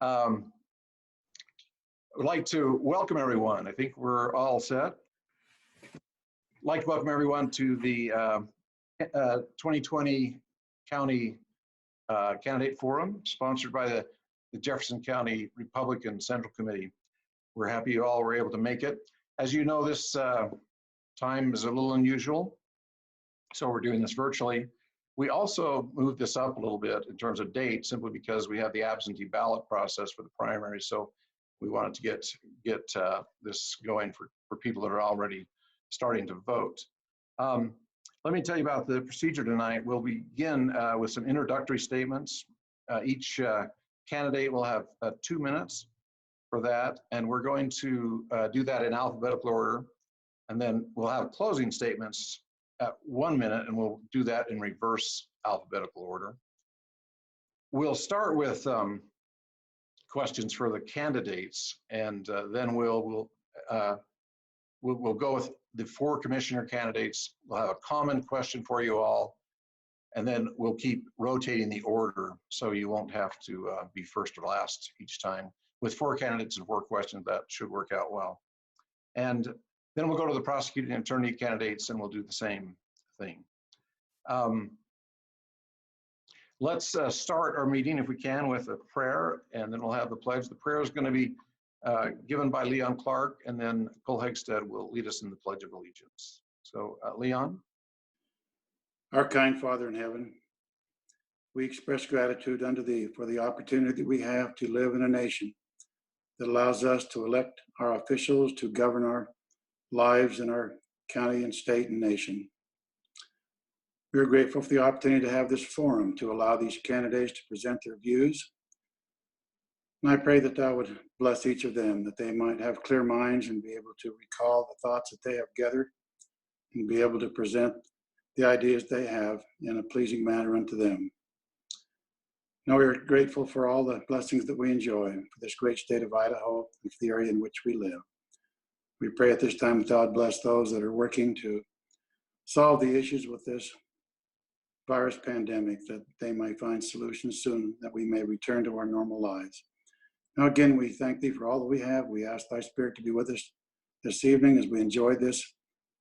Um, I'd like to welcome everyone. I think we're all set. I'd like to welcome everyone to the 2020 County Candidate Forum, sponsored by the Jefferson County Republican Central Committee. We're happy you all were able to make it. As you know, this time is a little unusual, so we're doing this virtually. We also moved this up a little bit in terms of date, simply because we have the absentee ballot process for the primary. So we wanted to get this going for people that are already starting to vote. Let me tell you about the procedure tonight. We'll begin with some introductory statements. Each candidate will have 2 minutes for that, and we're going to do that in alphabetical order. And then we'll have closing statements at 1 minute, and we'll do that in reverse alphabetical order. We'll start with questions for the candidates, and then we'll go with the 4 commissioner candidates. We'll have a common question for you all, and then we'll keep rotating the order so you won't have to be first or last each time. With 4 candidates and 4 questions, that should work out well. And then we'll go to the prosecuting attorney candidates, and we'll do the same thing. Let's start our meeting, if we can, with a prayer, and then we'll have the pledge. The prayer is going to be given by Leon Clark, and then Cole Hegstead will lead us in the Pledge of Allegiance. So, Leon. Our kind Father in heaven, we express gratitude unto thee for the opportunity we have to live in a nation that allows us to elect our officials to govern our lives in our county and state and nation. We are grateful for the opportunity to have this forum to allow these candidates to present their views. And I pray that thou would bless each of them, that they might have clear minds and be able to recall the thoughts that they have gathered and be able to present the ideas they have in a pleasing manner unto them. Now we are grateful for all the blessings that we enjoy for this great state of Idaho and for the area in which we live. We pray at this time that thou would bless those that are working to solve the issues with this virus pandemic, that they might find solutions soon, that we may return to our normal lives. Now again, we thank thee for all that we have. We ask thy Spirit to be with us this evening as we enjoy this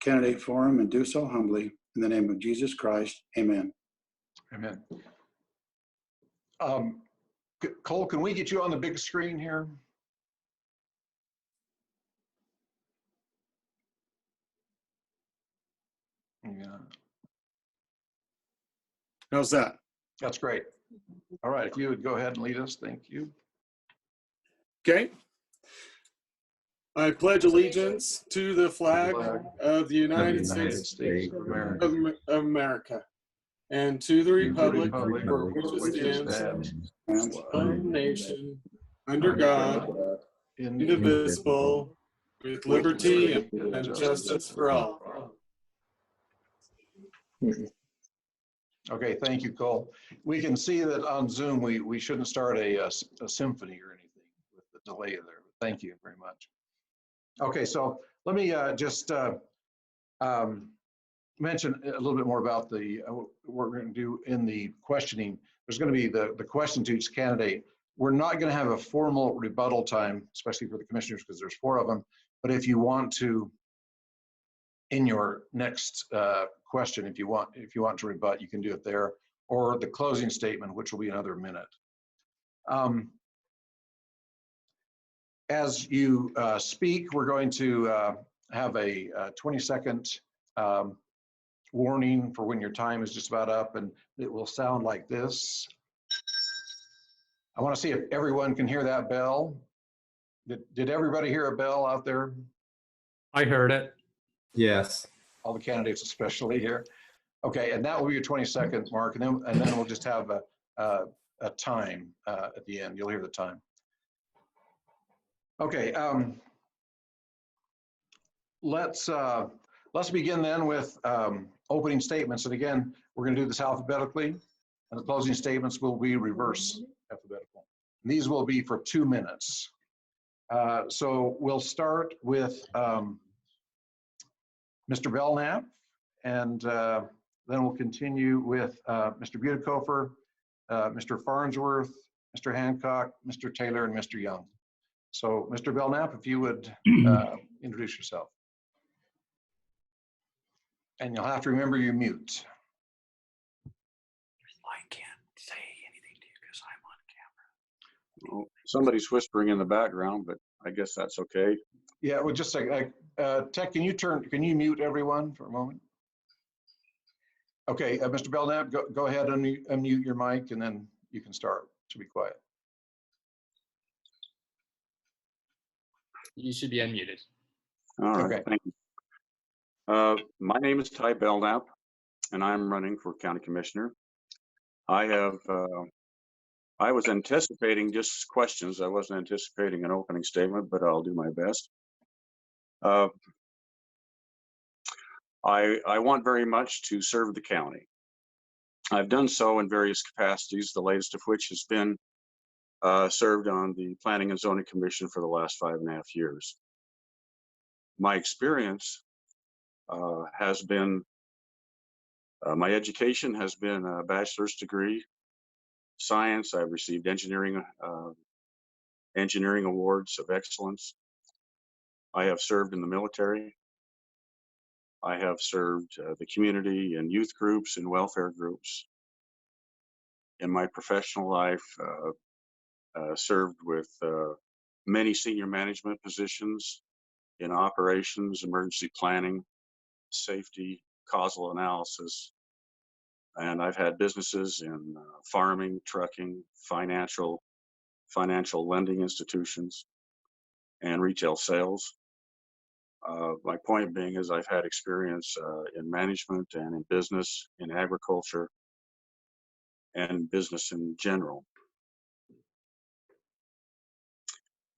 candidate forum, and do so humbly in the name of Jesus Christ. Amen. Amen. Cole, can we get you on the big screen here? Yeah. How's that? That's great. All right, if you would go ahead and lead us, thank you. Okay. I pledge allegiance to the flag of the United States of America, and to the republic for which it stands, one nation, under God, indivisible, with liberty and justice for all. Okay, thank you, Cole. We can see that on Zoom, we shouldn't start a symphony or anything with the delay there. Thank you very much. Okay, so let me just mention a little bit more about what we're going to do in the questioning. There's going to be the question to each candidate. We're not going to have a formal rebuttal time, especially for the commissioners, because there's 4 of them. But if you want to, in your next question, if you want to rebut, you can do it there, or the closing statement, which will be another minute. As you speak, we're going to have a 20-second warning for when your time is just about up, and it will sound like this. I want to see if everyone can hear that bell. Did everybody hear a bell out there? I heard it. Yes. All the candidates especially here. Okay, and that will be your 20-second mark, and then we'll just have a time at the end. You'll hear the time. Okay, let's begin then with opening statements. And again, we're going to do this alphabetically, and the closing statements will be reverse alphabetical. And these will be for 2 minutes. So we'll start with Mr. Belknap, and then we'll continue with Mr. Butekofer, Mr. Farnsworth, Mr. Hancock, Mr. Taylor, and Mr. Young. So, Mr. Belknap, if you would introduce yourself. And you'll have to remember your mute. I can't say anything to you because I'm on camera. Well, somebody's whispering in the background, but I guess that's okay. Yeah, well, just a Tech, can you mute everyone for a moment? Okay, Mr. Belknap, go ahead and unmute your mic and then you can start. Should be quiet. You should be unmuted. All right, Okay. thank you. My name is Ty Belknap, and I'm running for County Commissioner. I was anticipating just questions. I wasn't anticipating an opening statement, but I'll do my best. I want very much to serve the county. I've done so in various capacities, the latest of which has been served on the Planning and Zoning Commission for the last 5.5 years. My experience has been, my education has been a bachelor's degree, science. I've received engineering awards of excellence. I have served in the military. I have served the community and youth groups and welfare groups. In my professional life, served with many senior management positions in operations, emergency planning, safety, causal analysis. And I've had businesses in farming, trucking, financial lending institutions, and retail sales. My point being is I've had experience in management and in business, in agriculture, and business in general.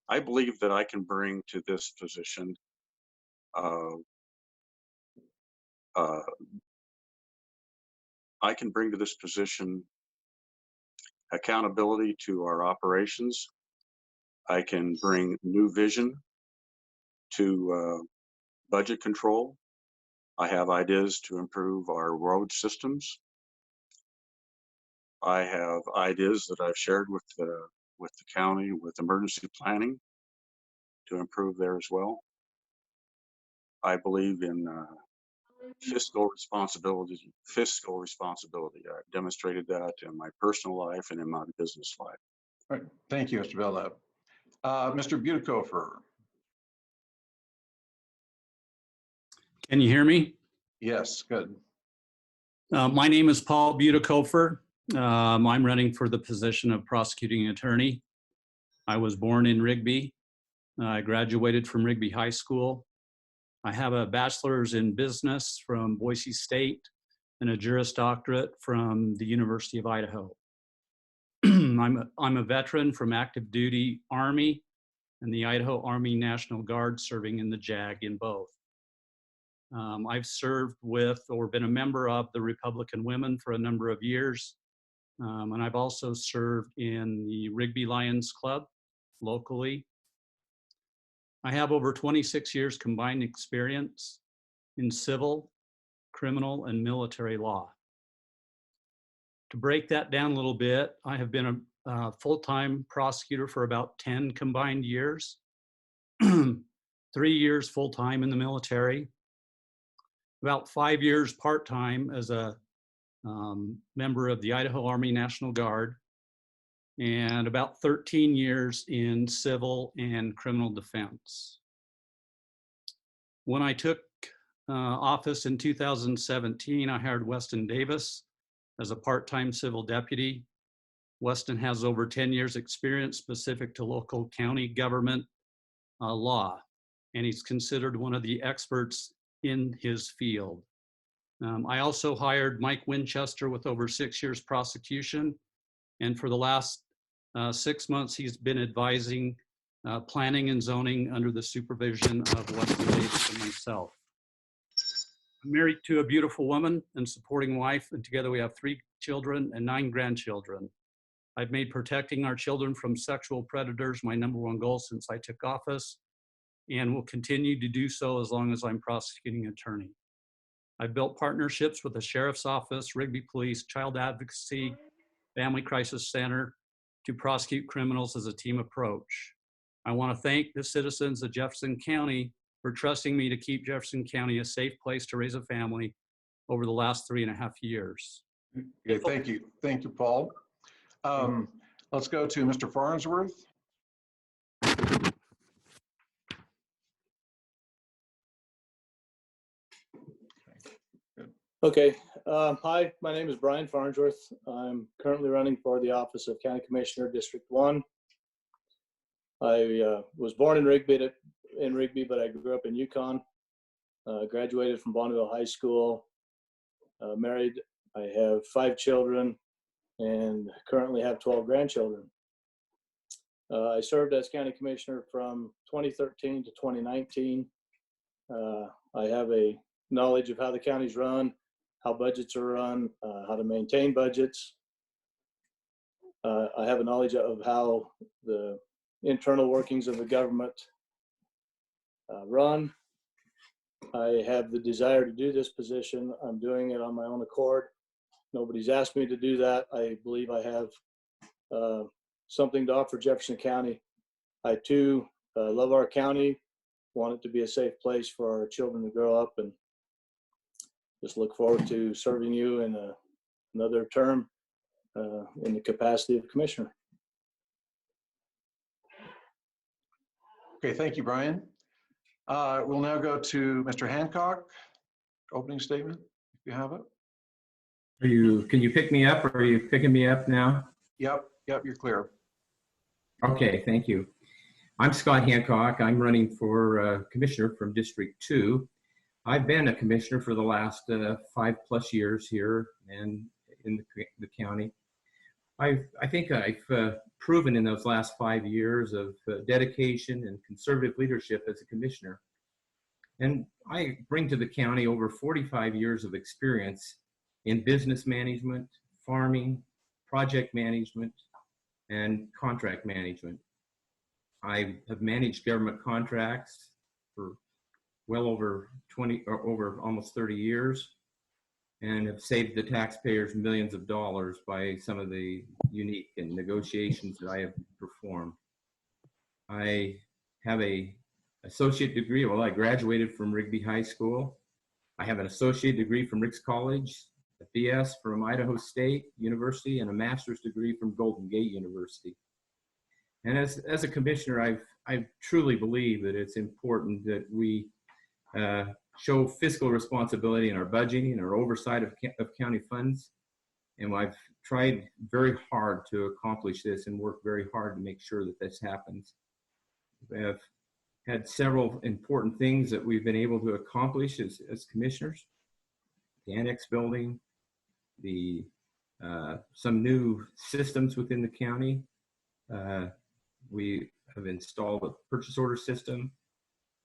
I believe that I can bring to this position accountability to our operations. I can bring new vision to budget control. I have ideas to improve our road systems. I have ideas that I've shared with the county with emergency planning to improve there as well. I believe in fiscal responsibility. I've demonstrated that in my personal life and in my business life. All right. Thank you, Mr. Belknap. Mr. Butekofer. Can you hear me? Yes, good. My name is Paul Butekofer. I'm running for the position of prosecuting attorney. I was born in Rigby. I graduated from Rigby High School. I have a bachelor's in business from Boise State and a Juris Doctorate from the University of Idaho. I'm a veteran from active duty Army and the Idaho Army National Guard, serving in the JAG in both. I've served with or been a member of the Republican Women for a number of years. And I've also served in the Rigby Lions Club locally. I have over 26 years combined experience in civil, criminal, and military law. To break that down a little bit, I have been a full-time prosecutor for about 10 combined years, 3 years full-time in the military, about 5 years part-time as a member of the Idaho Army National Guard, and about 13 years in civil and criminal defense. When I took office in 2017, I hired Weston Davis as a part-time civil deputy. Weston has over 10 years experience specific to local county government law, and he's considered one of the experts in his field. I also hired Mike Winchester with over 6 years prosecution, and for the last 6 months, he's been advising planning and zoning under the supervision of Weston Davis and myself. I'm married to a beautiful woman and supporting wife, and together we have 3 children and 9 grandchildren. I've made protecting our children from sexual predators my #1 goal since I took office, and will continue to do so as long as I'm prosecuting attorney. I've built partnerships with the Sheriff's Office, Rigby Police, Child Advocacy, Family Crisis Center, to prosecute criminals as a team approach. I want to thank the citizens of Jefferson County for trusting me to keep Jefferson County a safe place to raise a family over the last 3.5 years. Okay, thank you. Thank you, Paul. Let's go to Mr. Farnsworth. Okay. Hi, my name is Brian Farnsworth. I'm currently running for the office of County Commissioner, District 1. I was born in Rigby, but I grew up in Yukon. Graduated from Bonneville High School. Married. I have 5 children and currently have 12 grandchildren. I served as County Commissioner from 2013 to 2019. I have a knowledge of how the county's run, how budgets are run, how to maintain budgets. I have a knowledge of how the internal workings of the government run. I have the desire to do this position. I'm doing it on my own accord. Nobody's asked me to do that. I believe I have something to offer Jefferson County. I too love our county, want it to be a safe place for our children to grow up, and just look forward to serving you in another term in the capacity of commissioner. Okay, thank you, Brian. We'll now go to Mr. Hancock. Opening statement, if you have it. Can you pick me up, or are you picking me up now? Yep, you're clear. Okay, thank you. I'm Scott Hancock. I'm running for commissioner from District 2. I've been a commissioner for the last 5+ years here and in the county. I think I've proven in those last 5 years of dedication and conservative leadership as a commissioner. And I bring to the county over 45 years of experience in business management, farming, project management, and contract management. I have managed government contracts for well over 20 or over almost 30 years, and have saved the taxpayers millions of dollars by some of the unique and negotiations that I have performed. I have a associate degree. Well, I graduated from Rigby High School. I have an associate degree from Ricks College, a BS from Idaho State University, and a master's degree from Golden Gate University. And as a commissioner, I truly believe that it's important that we show fiscal responsibility in our budgeting and our oversight of county funds. And I've tried very hard to accomplish this and work very hard to make sure that this happens. We have had several important things that we've been able to accomplish as commissioners. The annex building, some new systems within the county. We have installed a purchase order system,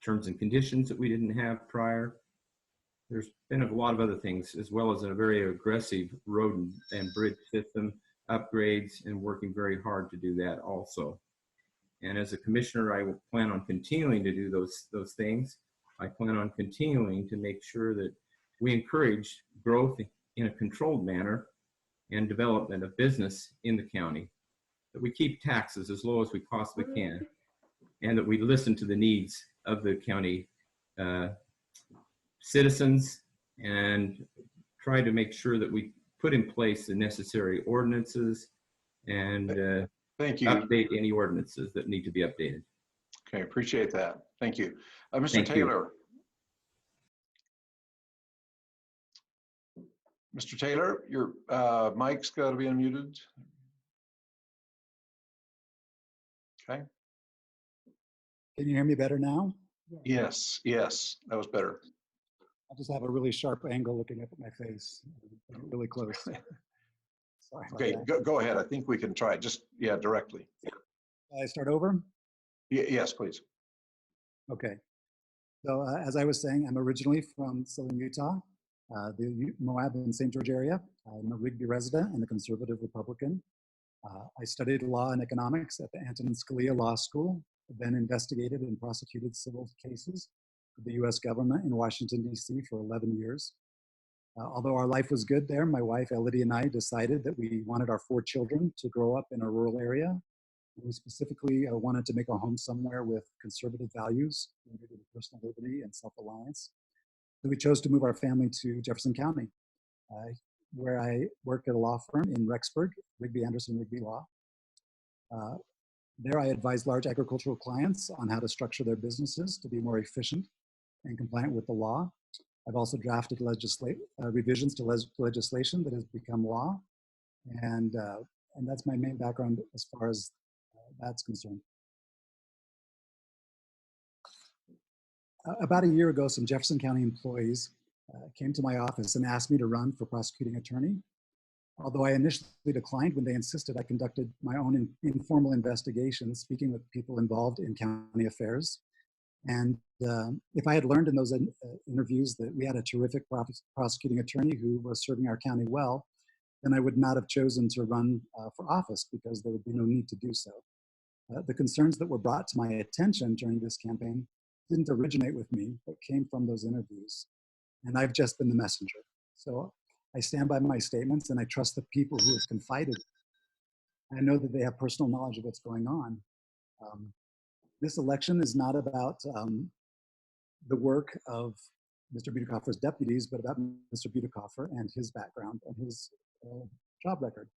terms and conditions that we didn't have prior. There's been a lot of other things, as well as a very aggressive road and bridge system upgrades, and working very hard to do that also. And as a commissioner, I will plan on continuing to do those things. I plan on continuing to make sure that we encourage growth in a controlled manner and development of business in the county, that we keep taxes as low as we possibly can, and that we listen to the needs of the county citizens and try to make sure that we put in place the necessary ordinances and Thank you. update any ordinances that need to be updated. Okay, appreciate that. Thank you. Mr. Thank you. Taylor. Mr. Taylor, your mic's got to be unmuted. Okay. Can you hear me better now? Yes, that was better. I just have a really sharp angle looking up at my face, really close. Sorry about Okay, that. go ahead. I think we can try it. Just, directly. I start over? Yes, please. Okay. So as I was saying, I'm originally from southern Utah, the Moab and St. George area. I'm a Rigby resident and a conservative Republican. I studied law and economics at the Antonin Scalia Law School, then investigated and prosecuted civil cases for the US government in Washington, DC for 11 years. Although our life was good there, my wife Elodie and I decided that we wanted our 4 children to grow up in a rural area. We specifically wanted to make a home somewhere with conservative values, rooted in personal liberty and self-reliance. So we chose to move our family to Jefferson County, where I work at a law firm in Rexburg, Rigby Anderson Rigby Law. There I advise large agricultural clients on how to structure their businesses to be more efficient and compliant with the law. I've also drafted revisions to legislation that has become law, and that's my main background as far as that's concerned. About a year ago, some Jefferson County employees came to my office and asked me to run for prosecuting attorney. Although I initially declined when they insisted, I conducted my own informal investigation, speaking with people involved in county affairs. And if I had learned in those interviews that we had a terrific prosecuting attorney who was serving our county well, then I would not have chosen to run for office because there would be no need to do so. The concerns that were brought to my attention during this campaign didn't originate with me, but came from those interviews. And I've just been the messenger. So I stand by my statements and I trust the people who have confided. I know that they have personal knowledge of what's going on. This election is not about the work of Mr. Butikofer's deputies, but about Mr. Butikofer and his background and his job record.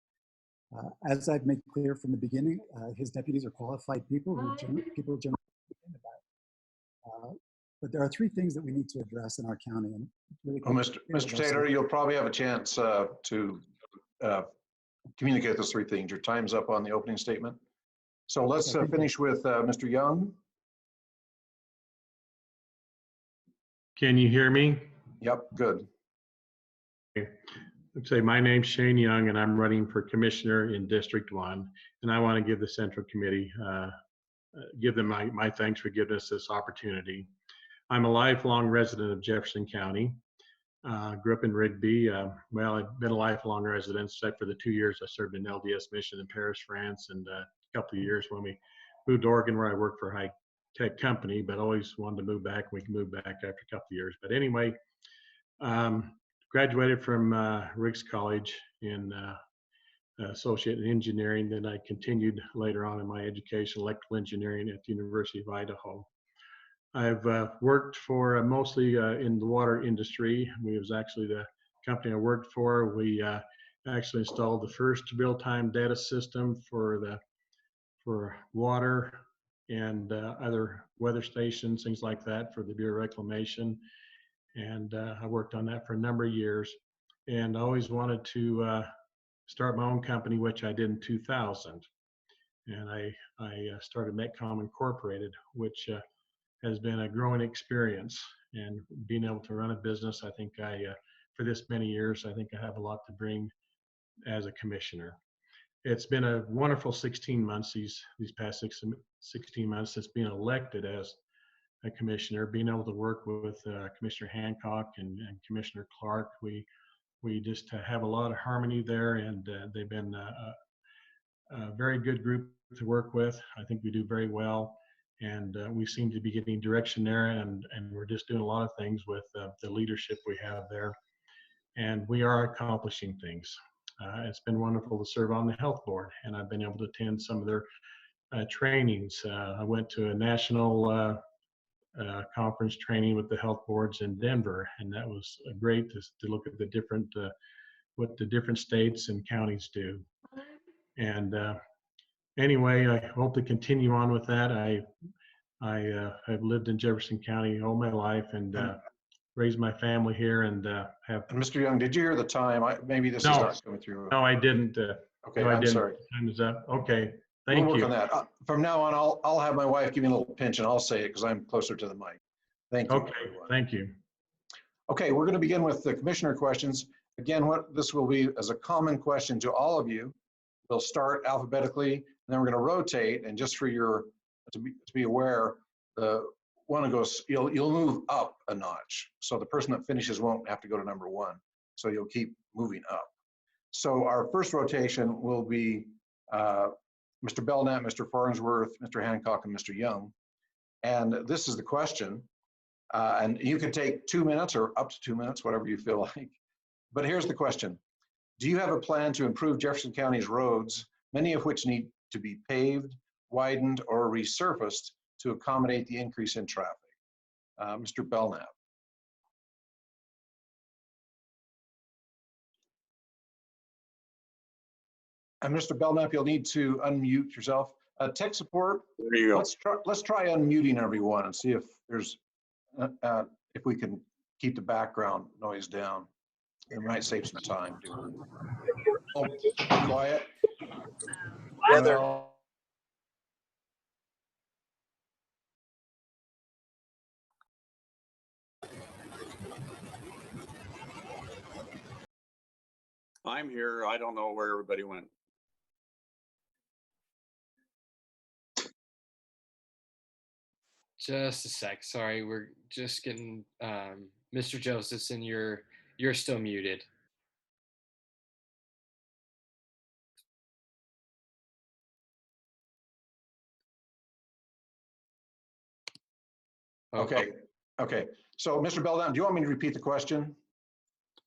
As I've made clear from the beginning, his deputies are qualified people who people generally think about. But there are 3 things that we need to address in our county. And really Mr. Taylor, you'll probably have a chance to communicate those 3 things. Your time's up on the opening statement. So let's finish with Mr. Young. Can you hear me? Yep, good. Okay. Let's say my name's Shane Young and I'm running for commissioner in District 1. And I want to give the Central Committee, give them my thanks for giving us this opportunity. I'm a lifelong resident of Jefferson County. Grew up in Rigby. Well, I've been a lifelong resident except for the 2 years I served in LDS mission in Paris, France, and a couple of years when we moved to Oregon where I worked for a high-tech company, but always wanted to move back. We can move back after a couple of years. But anyway, graduated from Riggs College in associate in engineering. Then I continued later on in my education, electrical engineering at the University of Idaho. I've worked for mostly in the water industry. We was actually the company I worked for. We actually installed the first real-time data system for water and other weather stations, things like that for the Bureau of Reclamation. And I worked on that for a number of years. And I always wanted to start my own company, which I did in 2000. And I started Metcom Incorporated, which has been a growing experience. And being able to run a business, I think for this many years, I think I have a lot to bring as a commissioner. It's been a wonderful 16 months, these past 16 months since being elected as a commissioner, being able to work with Commissioner Hancock and Commissioner Clark. We just have a lot of harmony there, and they've been a very good group to work with. I think we do very well, and we seem to be getting direction there, and we're just doing a lot of things with the leadership we have there, and we are accomplishing things. It's been wonderful to serve on the health board, and I've been able to attend some of their trainings. I went to a national conference training with the health boards in Denver, and that was great to look at the different what the different states and counties do. And anyway, I hope to continue on with that. I have lived in Jefferson County all my life and raised my family here and have. And Mr. Young, did you hear the time? Maybe this is not coming through. No, I didn't. Okay, no, I'm sorry. Time is up. Okay, thank we'll you. work on that. From now on, I'll have my wife give me a little pinch and I'll say it because I'm closer to the mic. Thank you. Okay, everyone. thank you. Okay, we're going to begin with the commissioner questions. Again, what this will be as a common question to all of you. We'll start alphabetically, and then we're going to rotate. And just for your to be aware, the one that goes, you'll move up a notch. So the person that finishes won't have to go to number 1. So you'll keep moving up. So our first rotation will be Mr. Belknap, Mr. Farnsworth, Mr. Hancock, and Mr. Young. And this is the question. And you can take 2 minutes or up to 2 minutes, whatever you feel like. But here's the question. Do you have a plan to improve Jefferson County's roads, many of which need to be paved, widened, or resurfaced to accommodate the increase in traffic? Mr. Belknap. And Mr. Belknap, you'll need to unmute yourself. Tech support, There you go. let's try unmuting everyone and see if there's if we can keep the background noise down. It might save some time. Oh, quiet. Weather. Well, I'm here. I don't know where everybody went. Just a sec. Sorry, we're just getting Mr. Josephson, you're still muted. Oh, okay. Okay. So, Mr. Belknap, do you want me to repeat the question?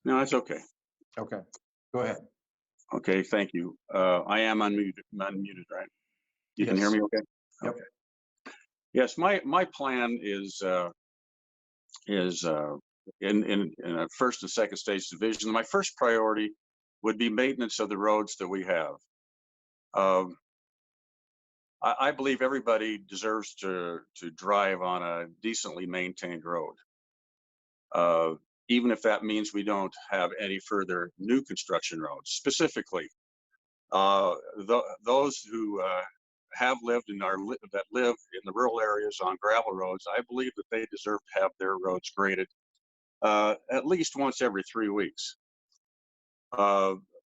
No, it's okay. Okay. Go ahead. Okay, thank you. I am unmuted, right? You can hear Yes. me okay? Yep. Okay. Yes, my plan is in a first and second stage division. My first priority would be maintenance of the roads that we have. I believe everybody deserves to drive on a decently maintained road. Even if that means we don't have any further new construction roads. Specifically, those who have lived that live in the rural areas on gravel roads, I believe that they deserve to have their roads graded at least once every 3 weeks.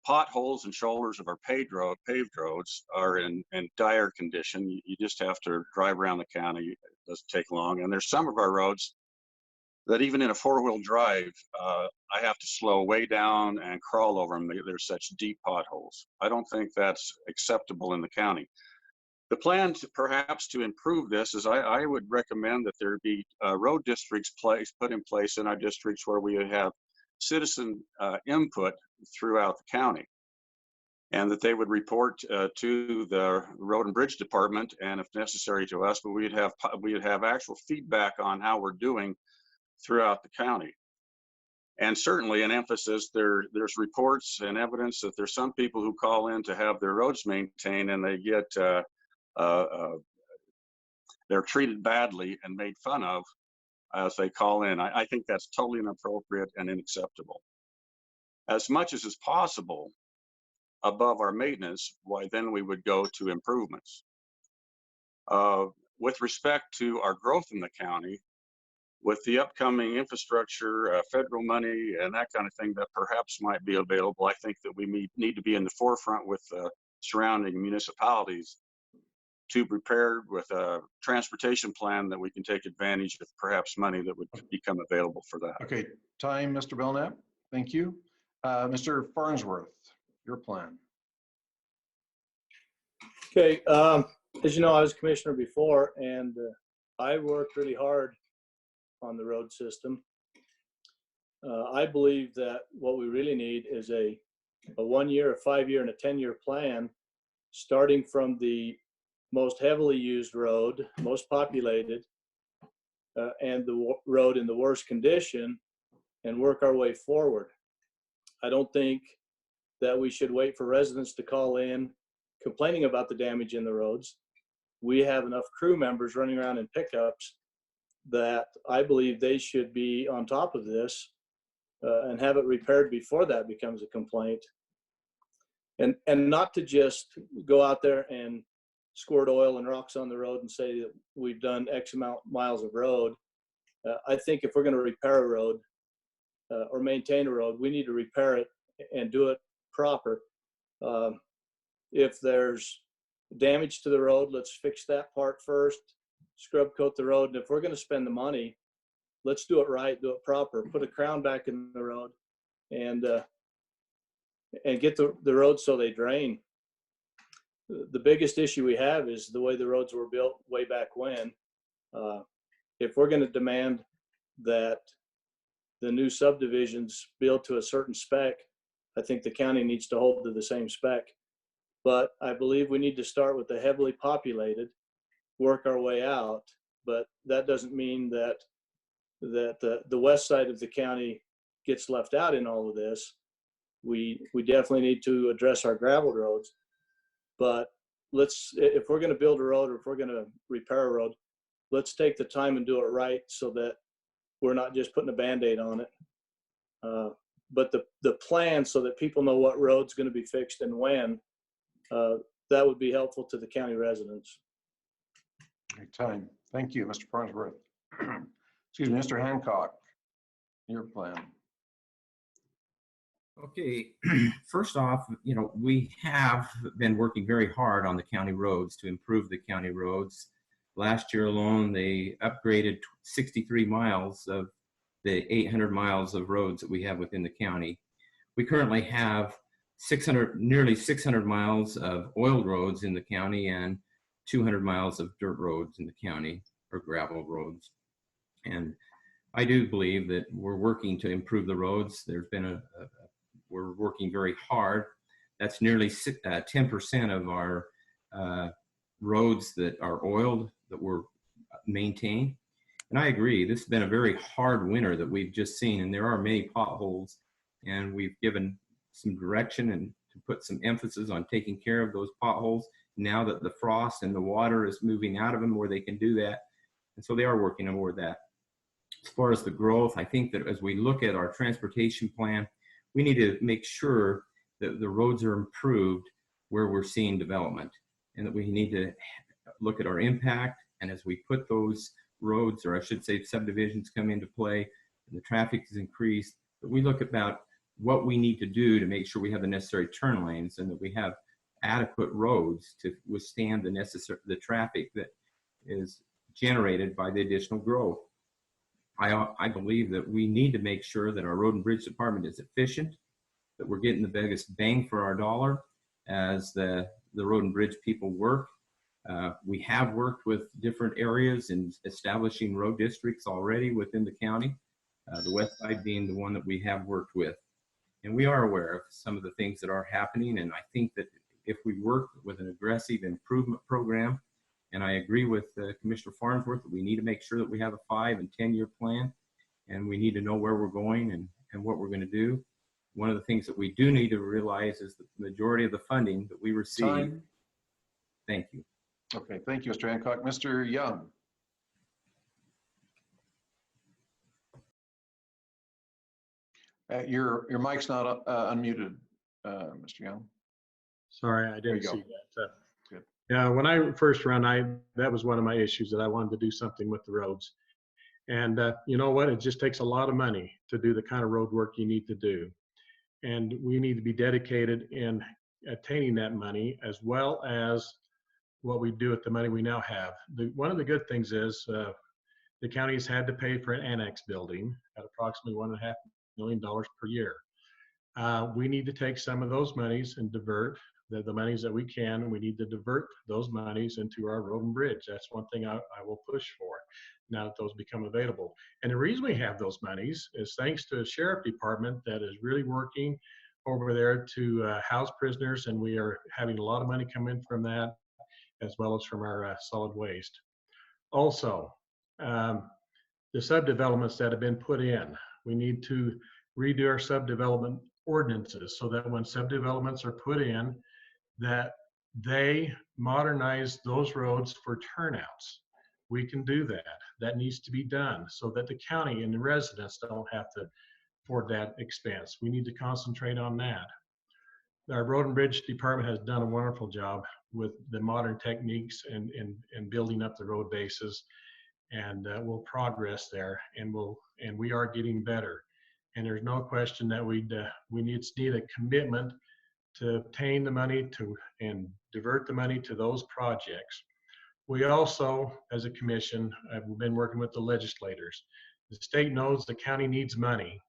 Potholes and shoulders of our paved roads are in dire condition. You just have to drive around the county. It doesn't take long. And there's some of our roads that even in a four-wheel drive, I have to slow way down and crawl over them. There's such deep potholes. I don't think that's acceptable in the county. The plan perhaps to improve this is I would recommend that there be road districts put in place in our districts where we have citizen input throughout the county, and that they would report to the Road and Bridge Department, and if necessary to us, but we'd have actual feedback on how we're doing throughout the county. And certainly an emphasis, there's reports and evidence that there's some people who call in to have their roads maintained, and they get they're treated badly and made fun of as they call in. I think that's totally inappropriate and unacceptable. As much as is possible above our maintenance, why then we would go to improvements. With respect to our growth in the county, with the upcoming infrastructure, federal money, and that kind of thing that perhaps might be available, I think that we need to be in the forefront with surrounding municipalities to prepare with a transportation plan that we can take advantage of perhaps money that would become available for that. Okay. Time, Mr. Belknap. Thank you. Mr. Farnsworth, your plan. Okay, as you know, I was commissioner before, and I worked really hard on the road system. I believe that what we really need is a 1 year, a 5 year, and a 10-year plan, starting from the most heavily used road, most populated, and the road in the worst condition, and work our way forward. I don't think that we should wait for residents to call in complaining about the damage in the roads. We have enough crew members running around in pickups that I believe they should be on top of this and have it repaired before that becomes a complaint. And not to just go out there and squirt oil and rocks on the road and say that we've done X amount miles of road. I think if we're going to repair a road or maintain a road, we need to repair it and do it proper. If there's damage to the road, let's fix that part first, scrub coat the road. And if we're going to spend the money, let's do it right, do it proper, put a crown back in the road, and get the roads so they drain. The biggest issue we have is the way the roads were built way back when. If we're going to demand that the new subdivisions built to a certain spec, I think the county needs to hold to the same spec. But I believe we need to start with the heavily populated, work our way out. But that doesn't mean that the west side of the county gets left out in all of this. We definitely need to address our gravel roads. But if we're going to build a road or if we're going to repair a road, let's take the time and do it right so that we're not just putting a Band-Aid on it. But the plan so that people know what road's going to be fixed and when, that would be helpful to the county residents. Great time. Thank you, Mr. Farnsworth. Excuse me, Mr. Hancock, your plan. Okay, first off, we have been working very hard on the county roads to improve the county roads. Last year alone, they upgraded 63 miles of the 800 miles of roads that we have within the county. We currently have nearly 600 miles of oiled roads in the county and 200 miles of dirt roads in the county, or gravel roads. And I do believe that we're working to improve the roads. There's been we're working very hard. That's nearly 10% of our roads that are oiled that we're maintained. And I agree, this has been a very hard winter that we've just seen, and there are many potholes, and we've given some direction and to put some emphasis on taking care of those potholes now that the frost and the water is moving out of them where they can do that. And so they are working toward that. As far as the growth, I think that as we look at our transportation plan, we need to make sure that the roads are improved where we're seeing development, and that we need to look at our impact. And as we put those roads, or I should say subdivisions, come into play and the traffic is increased, that we look about what we need to do to make sure we have the necessary turn lanes and that we have adequate roads to withstand the traffic that is generated by the additional growth. I believe that we need to make sure that our road and bridge department is efficient, that we're getting the biggest bang for our dollar as the road and bridge people work. We have worked with different areas in establishing road districts already within the county, the west side being the one that we have worked with. And we are aware of some of the things that are happening, and I think that if we work with an aggressive improvement program, and I agree with Commissioner Farnsworth that we need to make sure that we have a 5 and 10-year plan, and we need to know where we're going and what we're going to do. One of the things that we do need to realize is that the majority of the funding that we receive. Time. Thank you. Okay, thank you, Mr. Hancock. Mr. Young. Your mic's not unmuted, Mr. Young. Sorry, I There you didn't go. see that. Good. Yeah, when I first ran, that was one of my issues, that I wanted to do something with the roads. And you know what? It just takes a lot of money to do the kind of road work you need to do. And we need to be dedicated in attaining that money, as well as what we do with the money we now have. One of the good things is the county's had to pay for an annex building at approximately $1.5 million per year. We need to take some of those monies and divert the monies that we can. We need to divert those monies into our road and bridge. That's one thing I will push for now that those become available. And the reason we have those monies is thanks to a sheriff department that is really working over there to house prisoners, and we are having a lot of money come in from that, as well as from our solid waste. Also, the subdevelopments that have been put in, we need to redo our subdevelopment ordinances so that when subdevelopments are put in, that they modernize those roads for turnouts. We can do that. That needs to be done so that the county and the residents don't have to afford that expense. We need to concentrate on that. Our road and bridge department has done a wonderful job with the modern techniques and building up the road bases, and we'll progress there, and we are getting better. And there's no question that we need a commitment to obtain the money and divert the money to those projects. We also, as a commission, have been working with the legislators. The state knows the county needs money,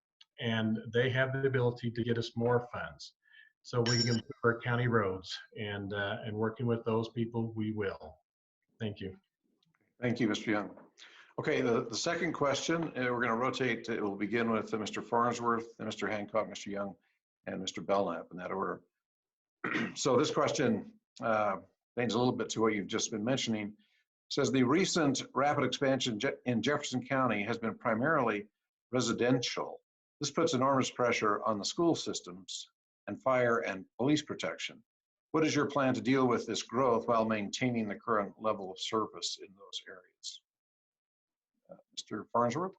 and they have the ability to get us more funds so we can improve our county roads, and working with those people, we will. Thank you. Thank you, Mr. Young. Okay, the second question, we're going to rotate. It will begin with Mr. Farnsworth, Mr. Hancock, Mr. Young, and Mr. Belknap in that order. So this question pertains a little bit to what you've just been mentioning. It says the recent rapid expansion in Jefferson County has been primarily residential. This puts enormous pressure on the school systems and fire and police protection. What is your plan to deal with this growth while maintaining the current level of service in those areas? Mr. Farnsworth?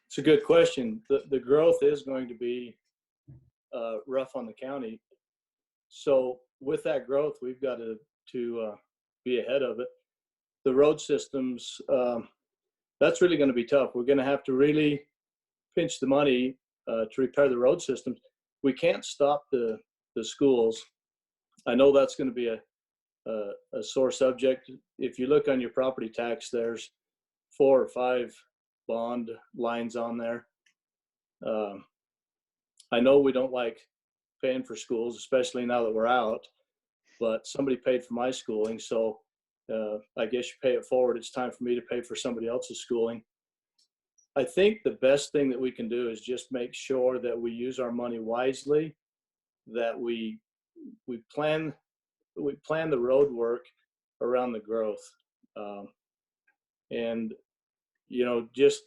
It's a good question. The growth is going to be rough on the county. So with that growth, we've got to be ahead of it. The road systems, that's really going to be tough. We're going to have to really pinch the money to repair the road systems. We can't stop the schools. I know that's going to be a sore subject. If you look on your property tax, there's 4 or 5 bond lines on there. I know we don't like paying for schools, especially now that we're out, but somebody paid for my schooling, so I guess you pay it forward. It's time for me to pay for somebody else's schooling. I think the best thing that we can do is just make sure that we use our money wisely, that we plan the road work around the growth. And, you know, just,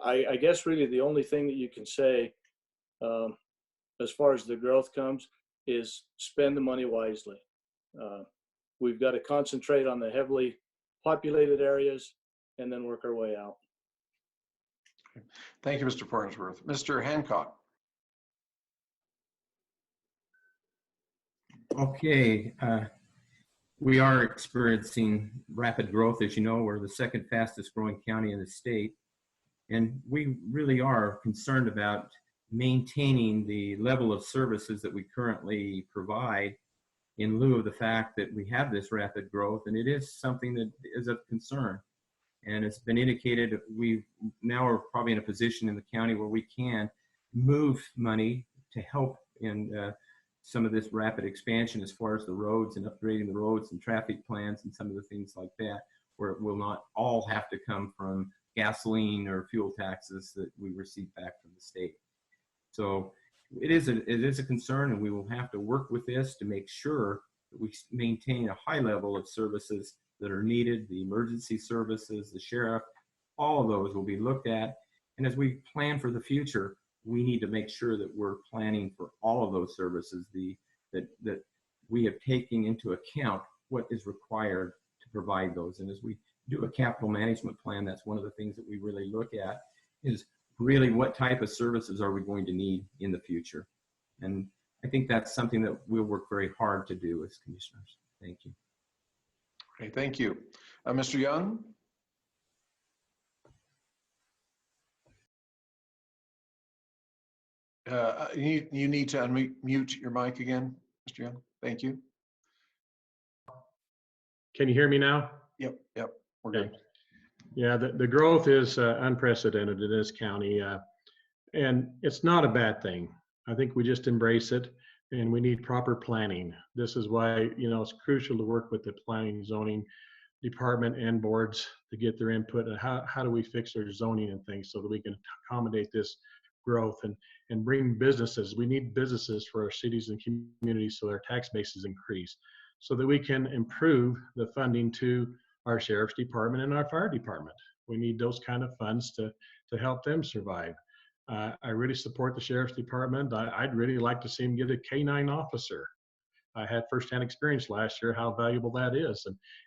I guess really the only thing that you can say as far as the growth comes is spend the money wisely. We've got to concentrate on the heavily populated areas and then work our way out. Thank you, Mr. Farnsworth. Mr. Hancock. Okay, we are experiencing rapid growth. As you know, we're the second fastest growing county in the state. And we really are concerned about maintaining the level of services that we currently provide in lieu of the fact that we have this rapid growth. And it is something that is of concern. And it's been indicated we now are probably in a position in the county where we can move money to help in some of this rapid expansion as far as the roads and upgrading the roads and traffic plans and some of the things like that, where it will not all have to come from gasoline or fuel taxes that we receive back from the state. So it is a concern, and we will have to work with this to make sure that we maintain a high level of services that are needed, the emergency services, the sheriff, all of those will be looked at. And as we plan for the future, we need to make sure that we're planning for all of those services, that we have taken into account what is required to provide those. And as we do a capital management plan, that's one of the things that we really look at, is really what type of services are we going to need in the future. And I think that's something that we'll work very hard to do as commissioners. Thank you. Okay, thank you. Mr. Young? You need to unmute your mic again, Mr. Young. Thank you. Can you hear me now? Yep, we're Okay. good. Yeah, the growth is unprecedented in this county, and it's not a bad thing. I think we just embrace it, and we need proper planning. This is why, you know, it's crucial to work with the planning and zoning department and boards to get their input and how do we fix our zoning and things so that we can accommodate this growth and bring businesses. We need businesses for our cities and communities so their tax bases increase, so that we can improve the funding to our sheriff's department and our fire department. We need those kind of funds to help them survive. I really support the sheriff's department. I'd really like to see them get a K-9 officer. I had firsthand experience last year how valuable that is,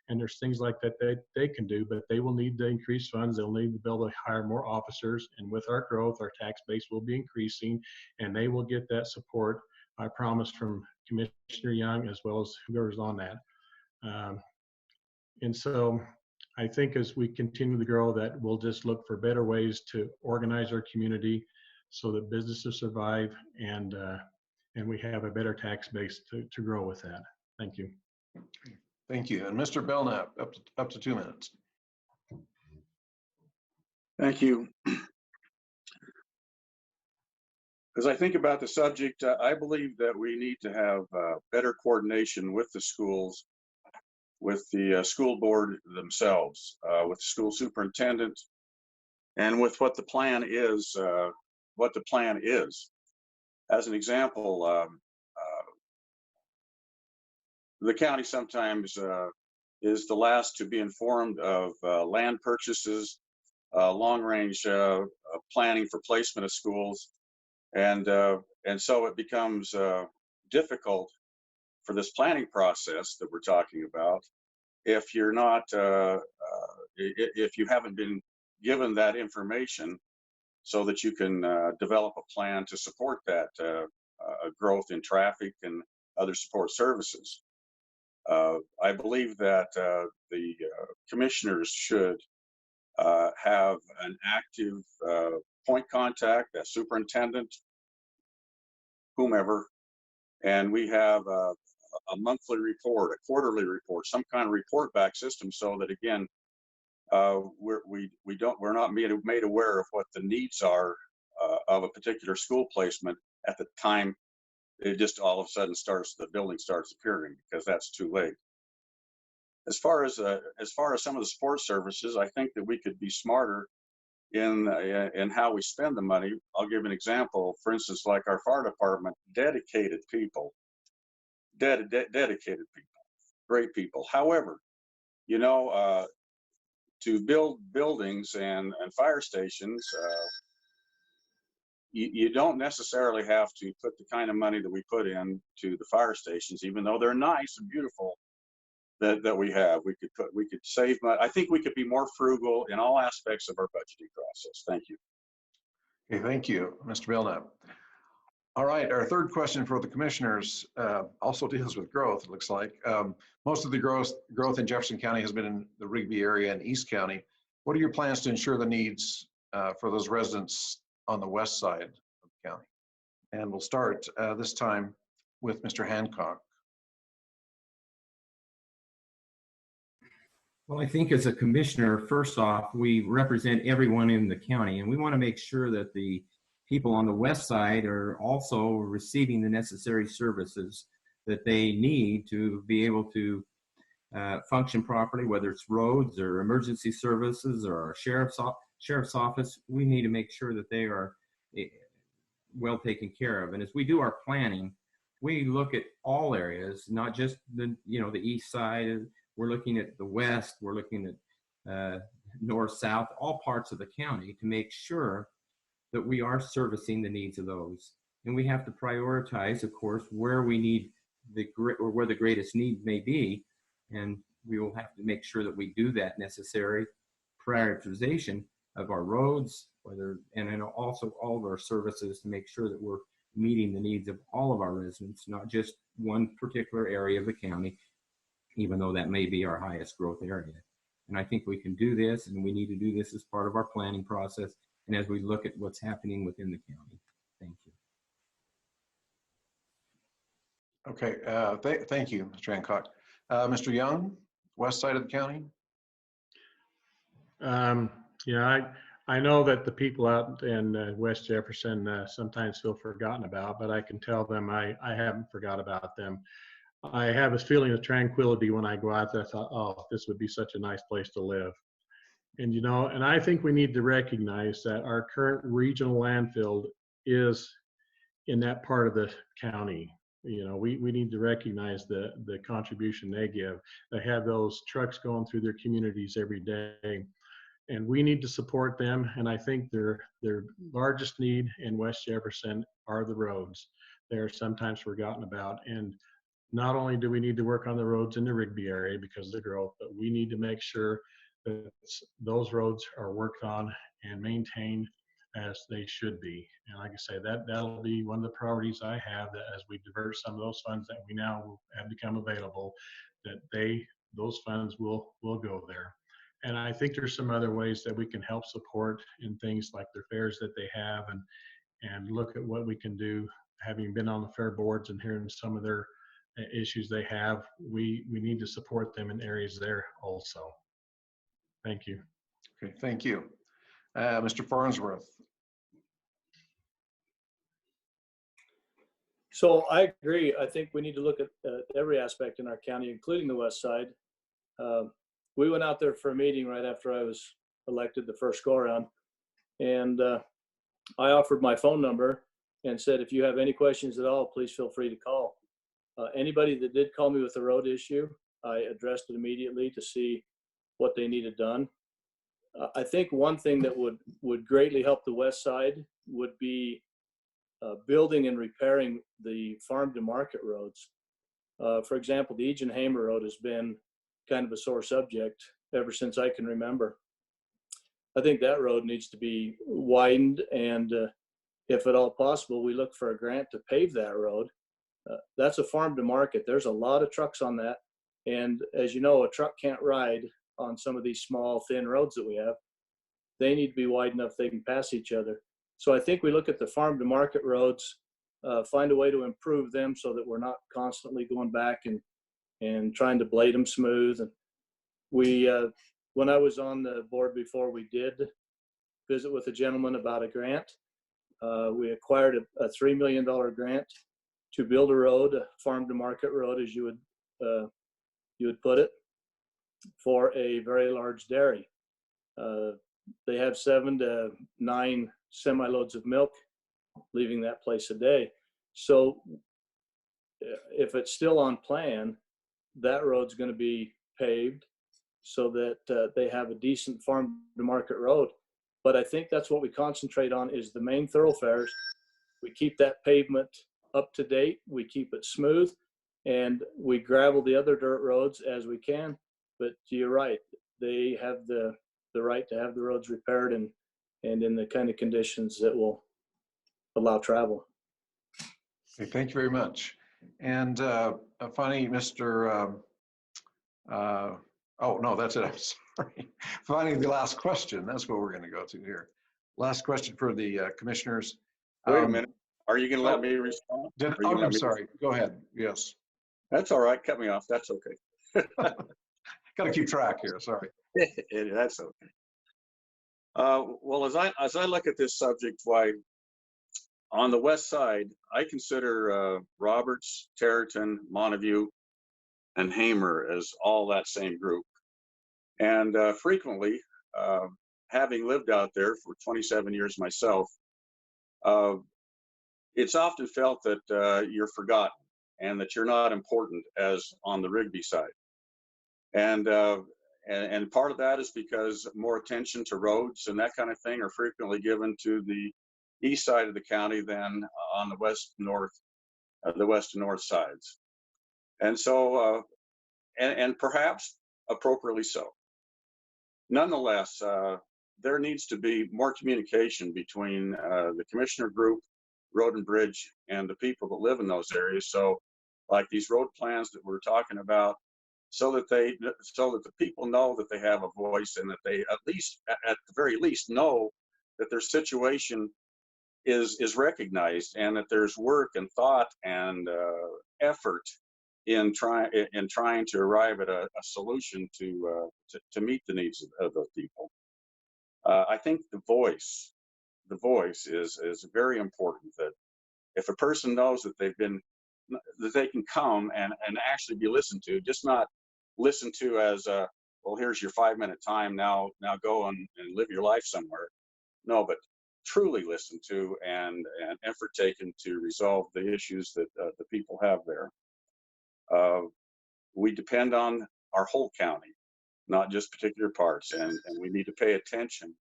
and there's things like that they can do, but they will need to increase funds. They'll need to be able to hire more officers, and with our growth, our tax base will be increasing, and they will get that support I promised from Commissioner Young as well as whoever's on that. And so I think as we continue to grow, that we'll just look for better ways to organize our community so that businesses survive and we have a better tax base to grow with that. Thank you. Thank you. And Mr. Belknap, up to 2 minutes. Thank you. As I think about the subject, I believe that we need to have better coordination with the schools with the school board themselves, with the school superintendent, and with what the plan is. As an example, the county sometimes is the last to be informed of land purchases, long-range planning for placement of schools, and so it becomes difficult for this planning process that we're talking about if you're not if you haven't been given that information so that you can develop a plan to support that growth in traffic and other support services. I believe that the commissioners should have an active point contact, a superintendent, whomever, and we have a monthly report, a quarterly report, some kind of report back system, so that again, we're not made aware of what the needs are of a particular school placement at the time it just all of a sudden the building starts appearing, because that's too late. As far as some of the support services, I think that we could be smarter in how we spend the money. I'll give an example. For instance, like our fire department, dedicated people, great people. However, you know, to build buildings and fire stations, you don't necessarily have to put the kind of money that we put in to the fire stations, even though they're nice and beautiful. That we have, we could save money. I think we could be more frugal in all aspects of our budgeting process. Thank you. Okay, thank you, Mr. Belknap. All right, our third question for the commissioners also deals with growth, it looks like. Most of the growth in Jefferson County has been in the Rigby area and East County. What are your plans to ensure the needs for those residents on the west side of the county? And we'll start this time with Mr. Hancock. Well, I think as a commissioner, first off, we represent everyone in the county, and we want to make sure that the people on the west side are also receiving the necessary services that they need to be able to function properly, whether it's roads or emergency services or our sheriff's office. We need to make sure that they are well taken care of. And as we do our planning, we look at all areas, not just the east side. We're looking at the west, we're looking at north, south, all parts of the county to make sure that we are servicing the needs of those. And we have to prioritize, of course, where we need where the greatest need may be. And we will have to make sure that we do that necessary prioritization of our roads, and also all of our services to make sure that we're meeting the needs of all of our residents, not just one particular area of the county, even though that may be our highest growth area. And I think we can do this, and we need to do this as part of our planning process and as we look at what's happening within the county. Thank you. Okay, thank you, Mr. Hancock. Mr. Young, west side of the county? Yeah, I know that the people out in West Jefferson sometimes feel forgotten about, but I can tell them I haven't forgot about them. I have a feeling of tranquility when I go out there. I thought, oh, this would be such a nice place to live. And, and I think we need to recognize that our current regional landfill is in that part of the county. We need to recognize the contribution they give. They have those trucks going through their communities every day, and we need to support them. And I think their largest need in West Jefferson are the roads. They're sometimes forgotten about. And not only do we need to work on the roads in the Rigby area because of the growth, but we need to make sure that those roads are worked on and maintained as they should be. And like I say, that'll be one of the priorities I have, that as we divert some of those funds that we now have become available, that those funds will go there. And I think there's some other ways that we can help support in things like their fairs that they have, and look at what we can do. Having been on the fair boards and hearing some of their issues they have, we need to support them in areas there also. Thank you. Okay, thank you. Mr. Farnsworth. So I agree. I think we need to look at every aspect in our county, including the west side. we went out there for a meeting right after I was elected the first go around, and I offered my phone number and said, if you have any questions at all, please feel free to call. Anybody that did call me with a road issue, I addressed it immediately to see what they needed done. I think one thing that would greatly help the west side would be building and repairing the farm to market roads. For example, the Egan Hamer Road has been kind of a sore subject ever since I can remember. I think that road needs to be widened, and if at all possible, we look for a grant to pave that road. That's a farm to market. There's a lot of trucks on that. And as you know, a truck can't ride on some of these small, thin roads that we have. They need to be wide enough they can pass each other. So I think we look at the farm to market roads, find a way to improve them so that we're not constantly going back and trying to blade them smooth. And we, when I was on the board before, we did visit with a gentleman about a grant. We acquired a $3 million grant to build a road, a farm to market road, as you would put it, for a very large dairy. They have 7 to 9 semi-loads of milk leaving that place a day. So if it's still on plan, that road's going to be paved so that they have a decent farm to market road. But I think that's what we concentrate on, is the main thoroughfares. We keep that pavement up to date, we keep it smooth, and we gravel the other dirt roads as we can. But you're right, they have the right to have the roads repaired and in the kind of conditions that will allow travel. Okay, thank you very much. And finally, Mr. Oh, no, that's it. I'm sorry. Finally, the last question. That's what we're going to go to here. Last question for the commissioners. Wait a minute. Are you going to let me respond? I'm sorry. Go ahead. Yes. That's all right. Cut me off. That's okay. Got to keep track here. Sorry. That's okay. Well, as I look at this subject, why on the west side, I consider Roberts, Territon, Montague, and Hamer as all that same group. And frequently, having lived out there for 27 years myself, it's often felt that you're forgotten and that you're not important as on the Rigby side. And part of that is because more attention to roads and that kind of thing are frequently given to the east side of the county than on the west and north sides. And so, and perhaps appropriately so. Nonetheless, there needs to be more communication between the commissioner group, Road and Bridge, and the people that live in those areas. So like these road plans that we're talking about, so that the people know that they have a voice and that they at the very least know that their situation is recognized and that there's work and thought and effort in trying to arrive at a solution to meet the needs of those people. I think the voice is very important, that if a person knows that that they can come and actually be listened to, just not listened to as well, here's your 5-minute time, now go and live your life somewhere. No, but truly listened to and effort taken to resolve the issues that the people have there. We depend on our whole county, not just particular parts, and we need to pay attention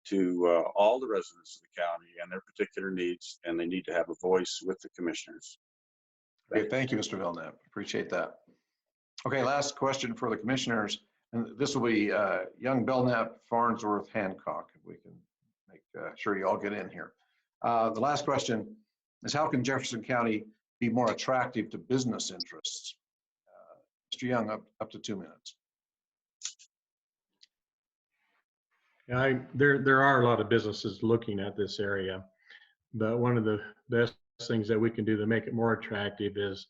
to all the residents of the county and their particular needs, and they need to have a voice with the commissioners. Great, thank you, Mr. Villeneuve. Appreciate that. Okay, last question for the commissioners, and this will be Young, Belknap, Farnsworth, Hancock, if we can make sure you all get in here. The last question is, how can Jefferson County be more attractive to business interests? Mr. Young, up to 2 minutes. There are a lot of businesses looking at this area, but one of the best things that we can do to make it more attractive is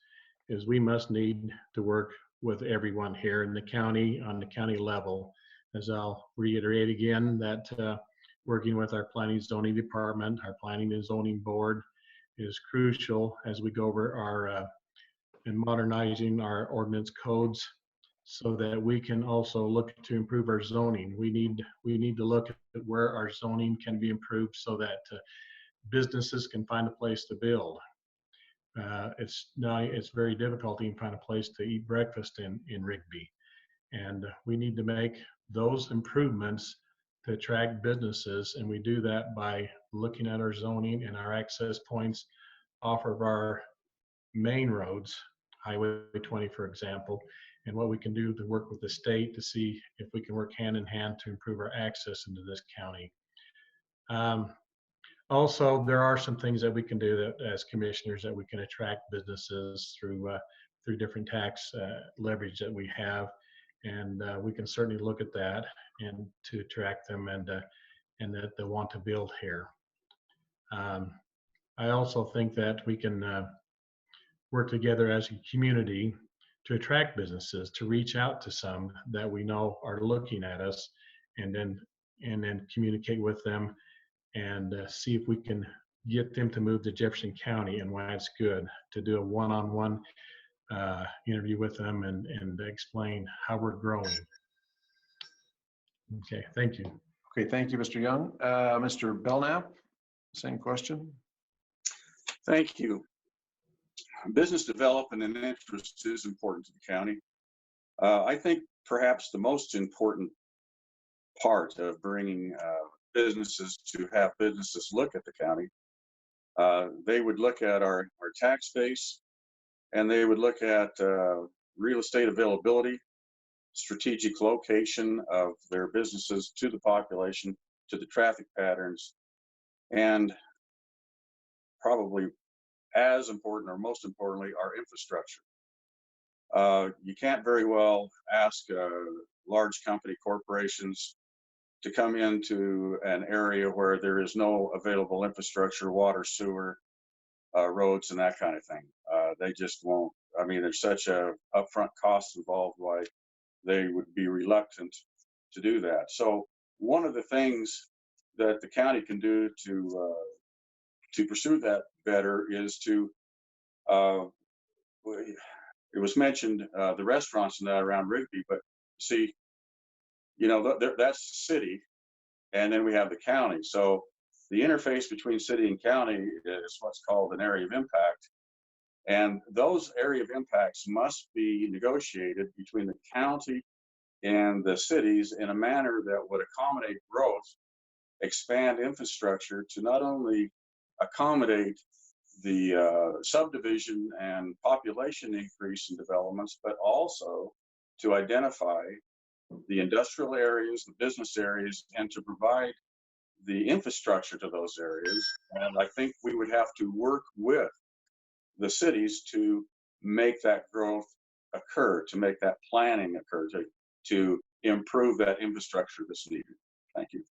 we must need to work with everyone here in the county on the county level. As I'll reiterate again, that working with our planning and zoning department, our planning and zoning board is crucial as we go over our and modernizing our ordinance codes so that we can also look to improve our zoning. We need to look at where our zoning can be improved so that businesses can find a place to build. It's very difficult to even find a place to eat breakfast in Rigby. And we need to make those improvements to attract businesses. And we do that by looking at our zoning and our access points off of our main roads, Highway 20, for example, and what we can do to work with the state to see if we can work hand in hand to improve our access into this county. Also, there are some things that we can do that, as commissioners, that we can attract businesses through different tax leverage that we have, and we can certainly look at that and to attract them and that they want to build here. I also think that we can work together as a community to attract businesses, to reach out to some that we know are looking at us, and then communicate with them and see if we can get them to move to Jefferson County and why it's good, to do a one-on-one interview with them and explain how we're growing. Okay, thank you. Okay, thank you, Mr. Young. Mr. Belknap, same question. Thank you. Business development and interest is important to the county. I think perhaps the most important part of bringing businesses to have businesses look at the county, they would look at our tax base, and they would look at real estate availability, strategic location of their businesses to the population, to the traffic patterns, and probably as important, or most importantly, our infrastructure. You can't very well ask large company corporations to come into an area where there is no available infrastructure, water, sewer, roads, and that kind of thing. They just won't. I mean, there's such a upfront cost involved why they would be reluctant to do that. So one of the things that the county can do to pursue that better is to, it was mentioned, the restaurants and that around Rigby, but see, you know, that's the city, and then we have the county. So the interface between city and county is what's called an area of impact. And those area of impacts must be negotiated between the county and the cities in a manner that would accommodate growth, expand infrastructure to not only accommodate the subdivision and population increase in developments, but also to identify the industrial areas, the business areas, and to provide the infrastructure to those areas. And I think we would have to work with the cities to make that growth occur, to make that planning occur, to improve that infrastructure that's needed. Thank you.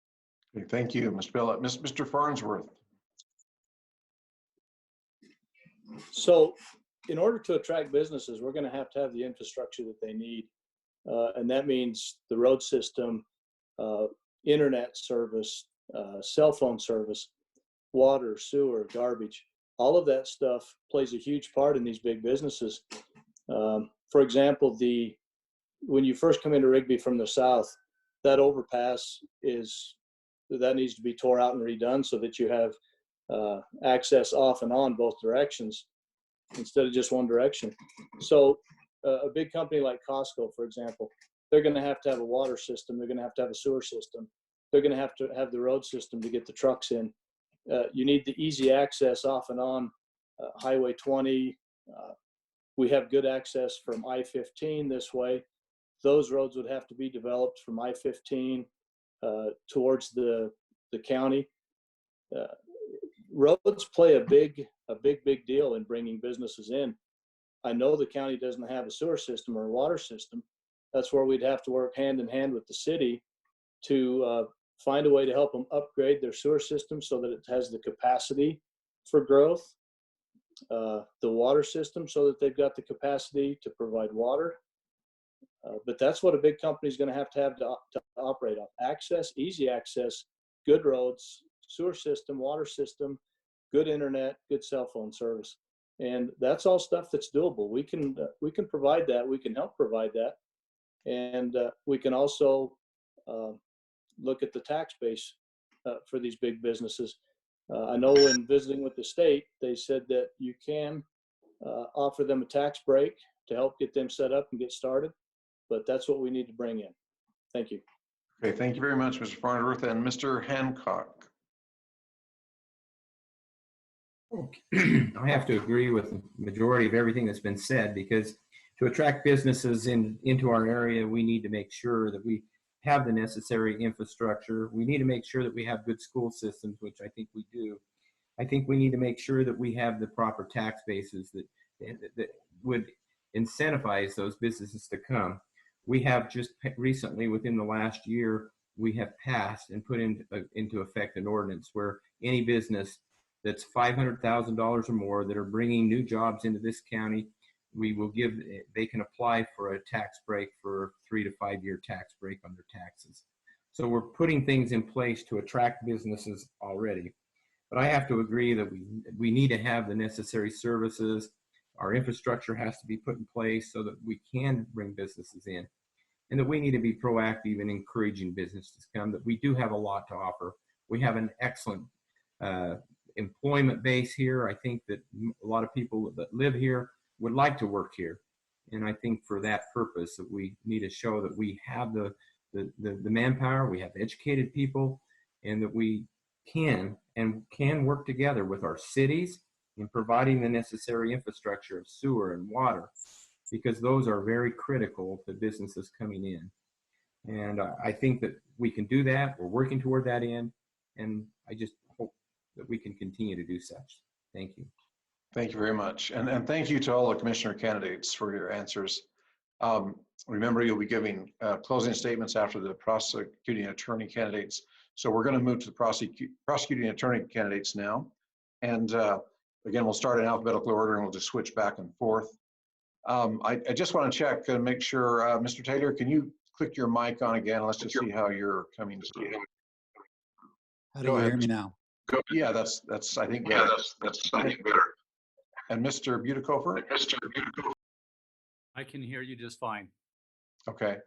Okay, thank you, Mr. Billett. Mr. Farnsworth. So in order to attract businesses, we're going to have the infrastructure that they need. And that means the road system, internet service, cell phone service, water, sewer, garbage. All of that stuff plays a huge part in these big businesses. For example, when you first come into Rigby from the south, that overpass that needs to be tore out and redone so that you have access off and on both directions instead of just one direction. So a big company like Costco, for example, they're going to have a water system. They're going to have a sewer system. They're going to have the road system to get the trucks in. You need the easy access off and on Highway 20. We have good access from I-15 this way. Those roads would have to be developed from I-15 towards the county. Roads play a big deal in bringing businesses in. I know the county doesn't have a sewer system or a water system. That's where we'd have to work hand in hand with the city to find a way to help them upgrade their sewer system so that it has the capacity for growth. The water system so that they've got the capacity to provide water. But that's what a big company is going to have to operate on. Access, easy access, good roads, sewer system, water system, good internet, good cell phone service. And that's all stuff that's doable. We can provide that. We can help provide that. And we can also look at the tax base for these big businesses. I know in visiting with the state, they said that you can offer them a tax break to help get them set up and get started, but that's what we need to bring in. Thank you. Okay, thank you very much, Mr. Farnsworth. And Mr. Hancock. I have to agree with the majority of everything that's been said, because to attract businesses into our area, we need to make sure that we have the necessary infrastructure. We need to make sure that we have good school systems, which I think we do. I think we need to make sure that we have the proper tax bases that would incentivize those businesses to come. We have just recently, within the last year, we have passed and put into effect an ordinance where any business that's $500,000 or more that are bringing new jobs into this county, they can apply for a tax break for a 3 to 5 year tax break on their taxes. So we're putting things in place to attract businesses already. But I have to agree that we need to have the necessary services. Our infrastructure has to be put in place so that we can bring businesses in, and that we need to be proactive in encouraging businesses to come, that we do have a lot to offer. We have an excellent employment base here. I think that a lot of people that live here would like to work here. And I think for that purpose that we need to show that we have the manpower, we have educated people, and that we can work together with our cities in providing the necessary infrastructure of sewer and water, because those are very critical to businesses coming in. And I think that we can do that. We're working toward that end, and I just hope that we can continue to do such. Thank you. Thank you very much. And thank you to all the commissioner candidates for your answers. Remember, you'll be giving closing statements after the prosecuting attorney candidates. So we're going to move to the prosecuting attorney candidates now. And again, we'll start in alphabetical order and we'll just switch back and forth. I just want to check and make sure, Mr. Taylor, can you click your mic on again? Let's just see how you're coming through. How do you hear me now? Yeah, that's I think better. Yeah, that's I think better. And Mr. Butikofer? I can hear you just fine. Okay.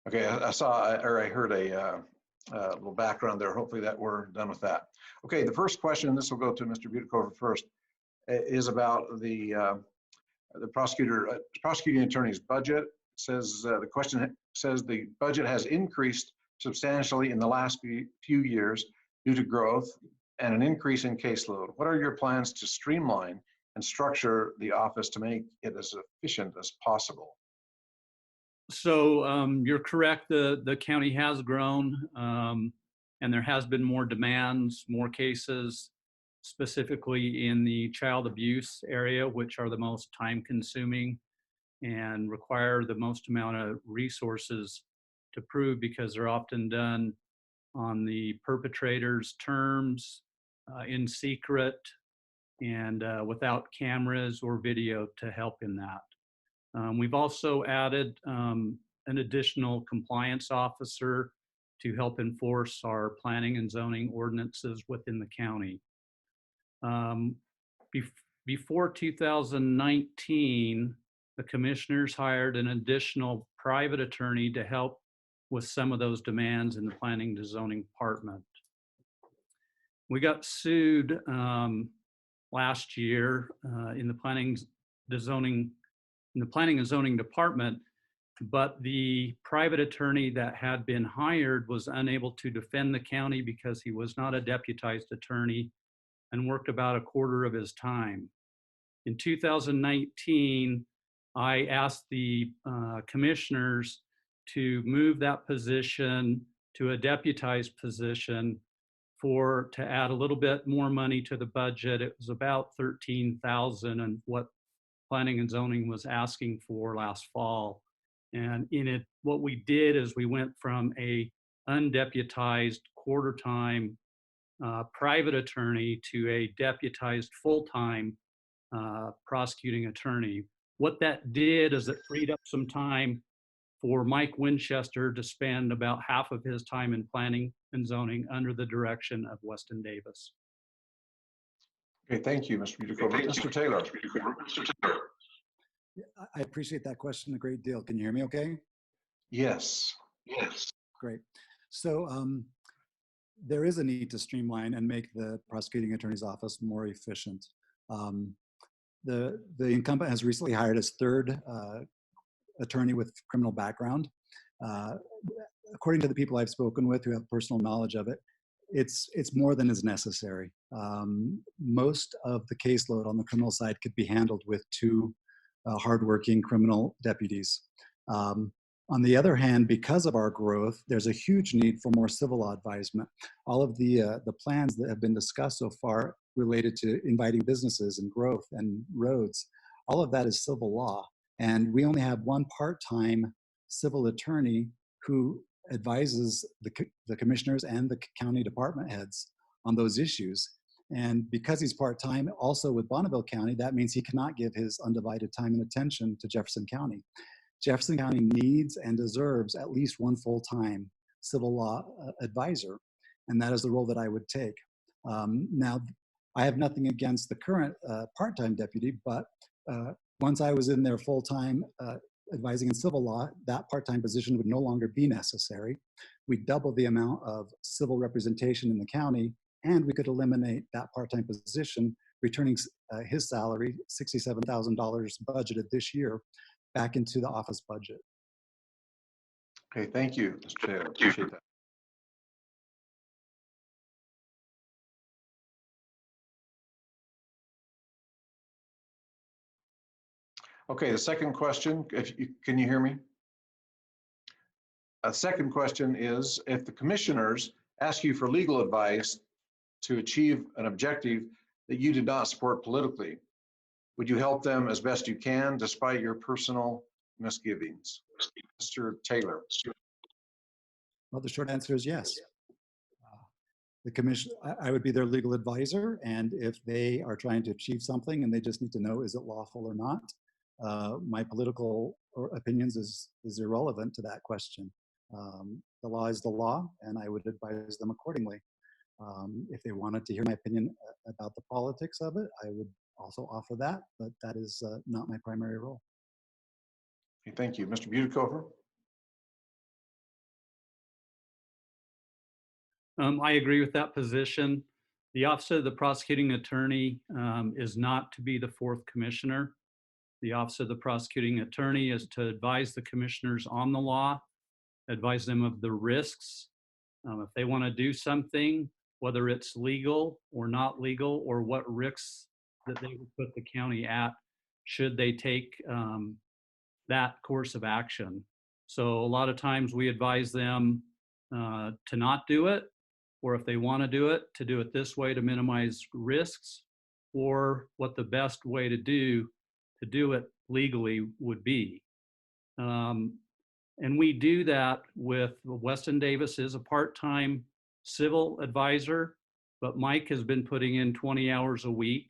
Okay, I saw, or I heard a little background there. Hopefully that we're done with that. Okay, the first question, this will go to Mr. Butikofer first, is about the prosecuting attorney's budget. Says the question says the budget has increased substantially in the last few years due to growth and an increase in caseload. What are your plans to streamline and structure the office to make it as efficient as possible? So you're correct. The county has grown, and there has been more demands, more cases, specifically in the child abuse area, which are the most time-consuming and require the most amount of resources to prove, because they're often done on the perpetrator's terms, in secret, and without cameras or video to help in that. We've also added an additional compliance officer to help enforce our planning and zoning ordinances within the county. Before 2019, the commissioners hired an additional private attorney to help with some of those demands in the planning and zoning department. We got sued last year in the planning and zoning department, but the private attorney that had been hired was unable to defend the county because he was not a deputized attorney and worked about a quarter of his time. In 2019, I asked the commissioners to move that position to a deputized position to add a little bit more money to the budget. It was about $13,000 and what planning and zoning was asking for last fall. And in it, what we did is we went from a undeputized quarter-time private attorney to a deputized full-time prosecuting attorney. What that did is it freed up some time for Mike Winchester to spend about half of his time in planning and zoning under the direction of Weston Davis. Okay, thank you, Mr. Butikofer. Mr. Taylor. I appreciate that question a great deal. Can you hear me okay? Yes. Great. So there is a need to streamline and make the prosecuting attorney's office more efficient. Um, the incumbent has recently hired his third attorney with criminal background. Uh, according to the people I've spoken with who have personal knowledge of it, it's more than is necessary. Most of the caseload on the criminal side could be handled with two hardworking criminal deputies. On the other hand, because of our growth, there's a huge need for more civil law advisement. All of the plans that have been discussed so far related to inviting businesses and growth and roads, all of that is civil law. And we only have one part-time civil attorney who advises the commissioners and the county department heads on those issues. And because he's part-time, also with Bonneville County, that means he cannot give his undivided time and attention to Jefferson County. Jefferson County needs and deserves at least one full-time civil law advisor, and that is the role that I would take. Now, I have nothing against the current part-time deputy, but once I was in there full-time advising in civil law, that part-time position would no longer be necessary. We'd double the amount of civil representation in the county, and we could eliminate that part-time position, returning his salary, $67,000 budgeted this year, back into the office budget. Okay, thank you, Mr. Taylor. Appreciate that. Okay, the second question, can you hear me? A second question is, if the commissioners ask you for legal advice to achieve an objective that you did not support politically, would you help them as best you can despite your personal misgivings? Mr. Taylor. Well, the short answer is yes. The commission, I would be their legal advisor, and if they are trying to achieve something and they just need to know, is it lawful or not? My political opinions is irrelevant to that question. The law is the law, and I would advise them accordingly. If they wanted to hear my opinion about the politics of it, I would also offer that, but that is not my primary role. Okay, thank you. Mr. Butekofer? I agree with that position. The Office of the Prosecuting Attorney is not to be the fourth commissioner. The Office of the Prosecuting Attorney is to advise the commissioners on the law, advise them of the risks. If they want to do something, whether it's legal or not legal, or what risks that they would put the county at, should they take that course of action. So a lot of times we advise them to not do it, or if they want to do it this way to minimize risks, or what the best way to do it legally would be. And we do that with Weston Davis is a part-time civil advisor, but Mike has been putting in 20 hours a week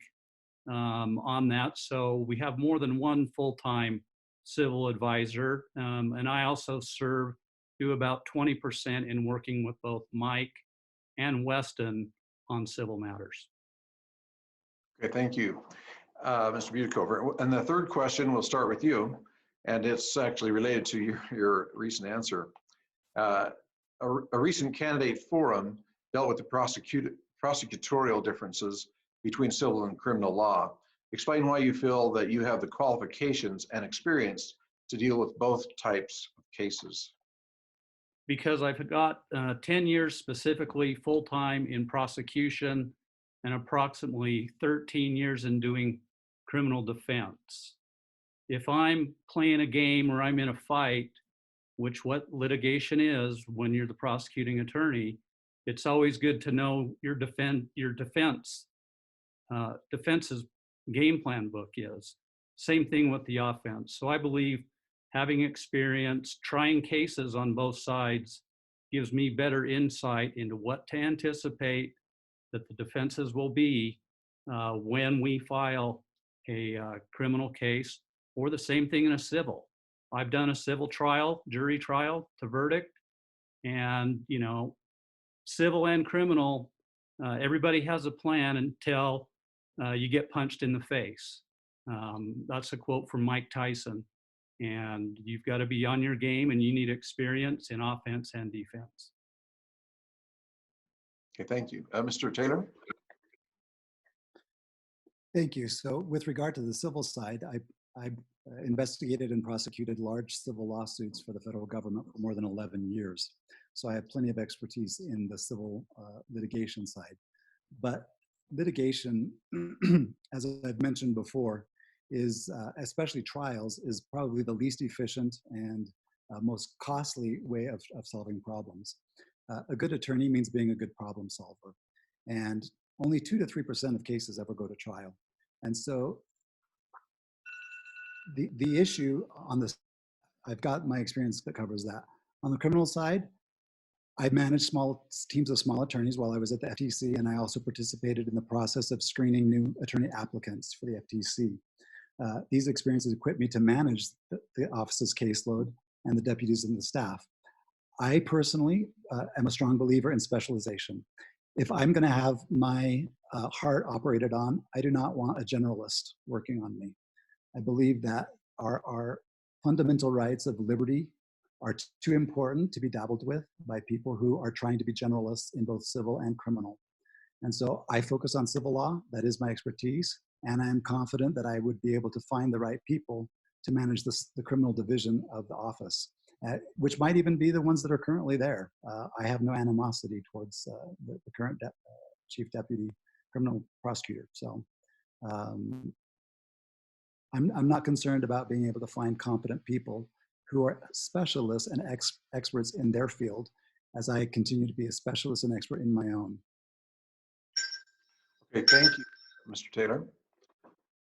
on that. So we have more than one full-time civil advisor. And I also do about 20% in working with both Mike and Weston on civil matters. Okay, thank you, Mr. Butekofer. And the third question, we'll start with you, and it's actually related to your recent answer. A recent candidate forum dealt with the prosecutorial differences between civil and criminal law. Explain why you feel that you have the qualifications and experience to deal with both types of cases. Because I've got 10 years specifically full-time in prosecution and approximately 13 years in doing criminal defense. If I'm playing a game or I'm in a fight, which what litigation is when you're the prosecuting attorney, it's always good to know your defense's game plan book is. Same thing with the offense. So I believe having experience trying cases on both sides gives me better insight into what to anticipate that the defenses will be when we file a criminal case, or the same thing in a civil. I've done a civil trial, jury trial to verdict, and civil and criminal, everybody has a plan until you get punched in the face. That's a quote from Mike Tyson. And you've got to be on your game, and you need experience in offense and defense. Okay, thank you. Mr. Taylor? Thank you. So with regard to the civil side, I investigated and prosecuted large civil lawsuits for the federal government for more than 11 years. So I have plenty of expertise in the civil litigation side. But litigation, as I've mentioned before, is, especially trials, is probably the least efficient and most costly way of solving problems. A good attorney means being a good problem solver. And only 2 to 3% of cases ever go to trial. And so the issue on this, I've got my experience that covers that. On the criminal side, I managed small teams of small attorneys while I was at the FTC, and I also participated in the process of screening new attorney applicants for the FTC. These experiences equipped me to manage the office's caseload and the deputies and the staff. I personally am a strong believer in specialization. If I'm going to have my heart operated on, I do not want a generalist working on me. I believe that our fundamental rights of liberty are too important to be dabbled with by people who are trying to be generalists in both civil and criminal. And so I focus on civil law. That is my expertise. And I'm confident that I would be able to find the right people to manage the criminal division of the office, which might even be the ones that are currently there. I have no animosity towards the current chief deputy criminal prosecutor. So I'm not concerned about being able to find competent people who are specialists and experts in their field, as I continue to be a specialist and expert in my own. Okay, thank you, Mr. Taylor.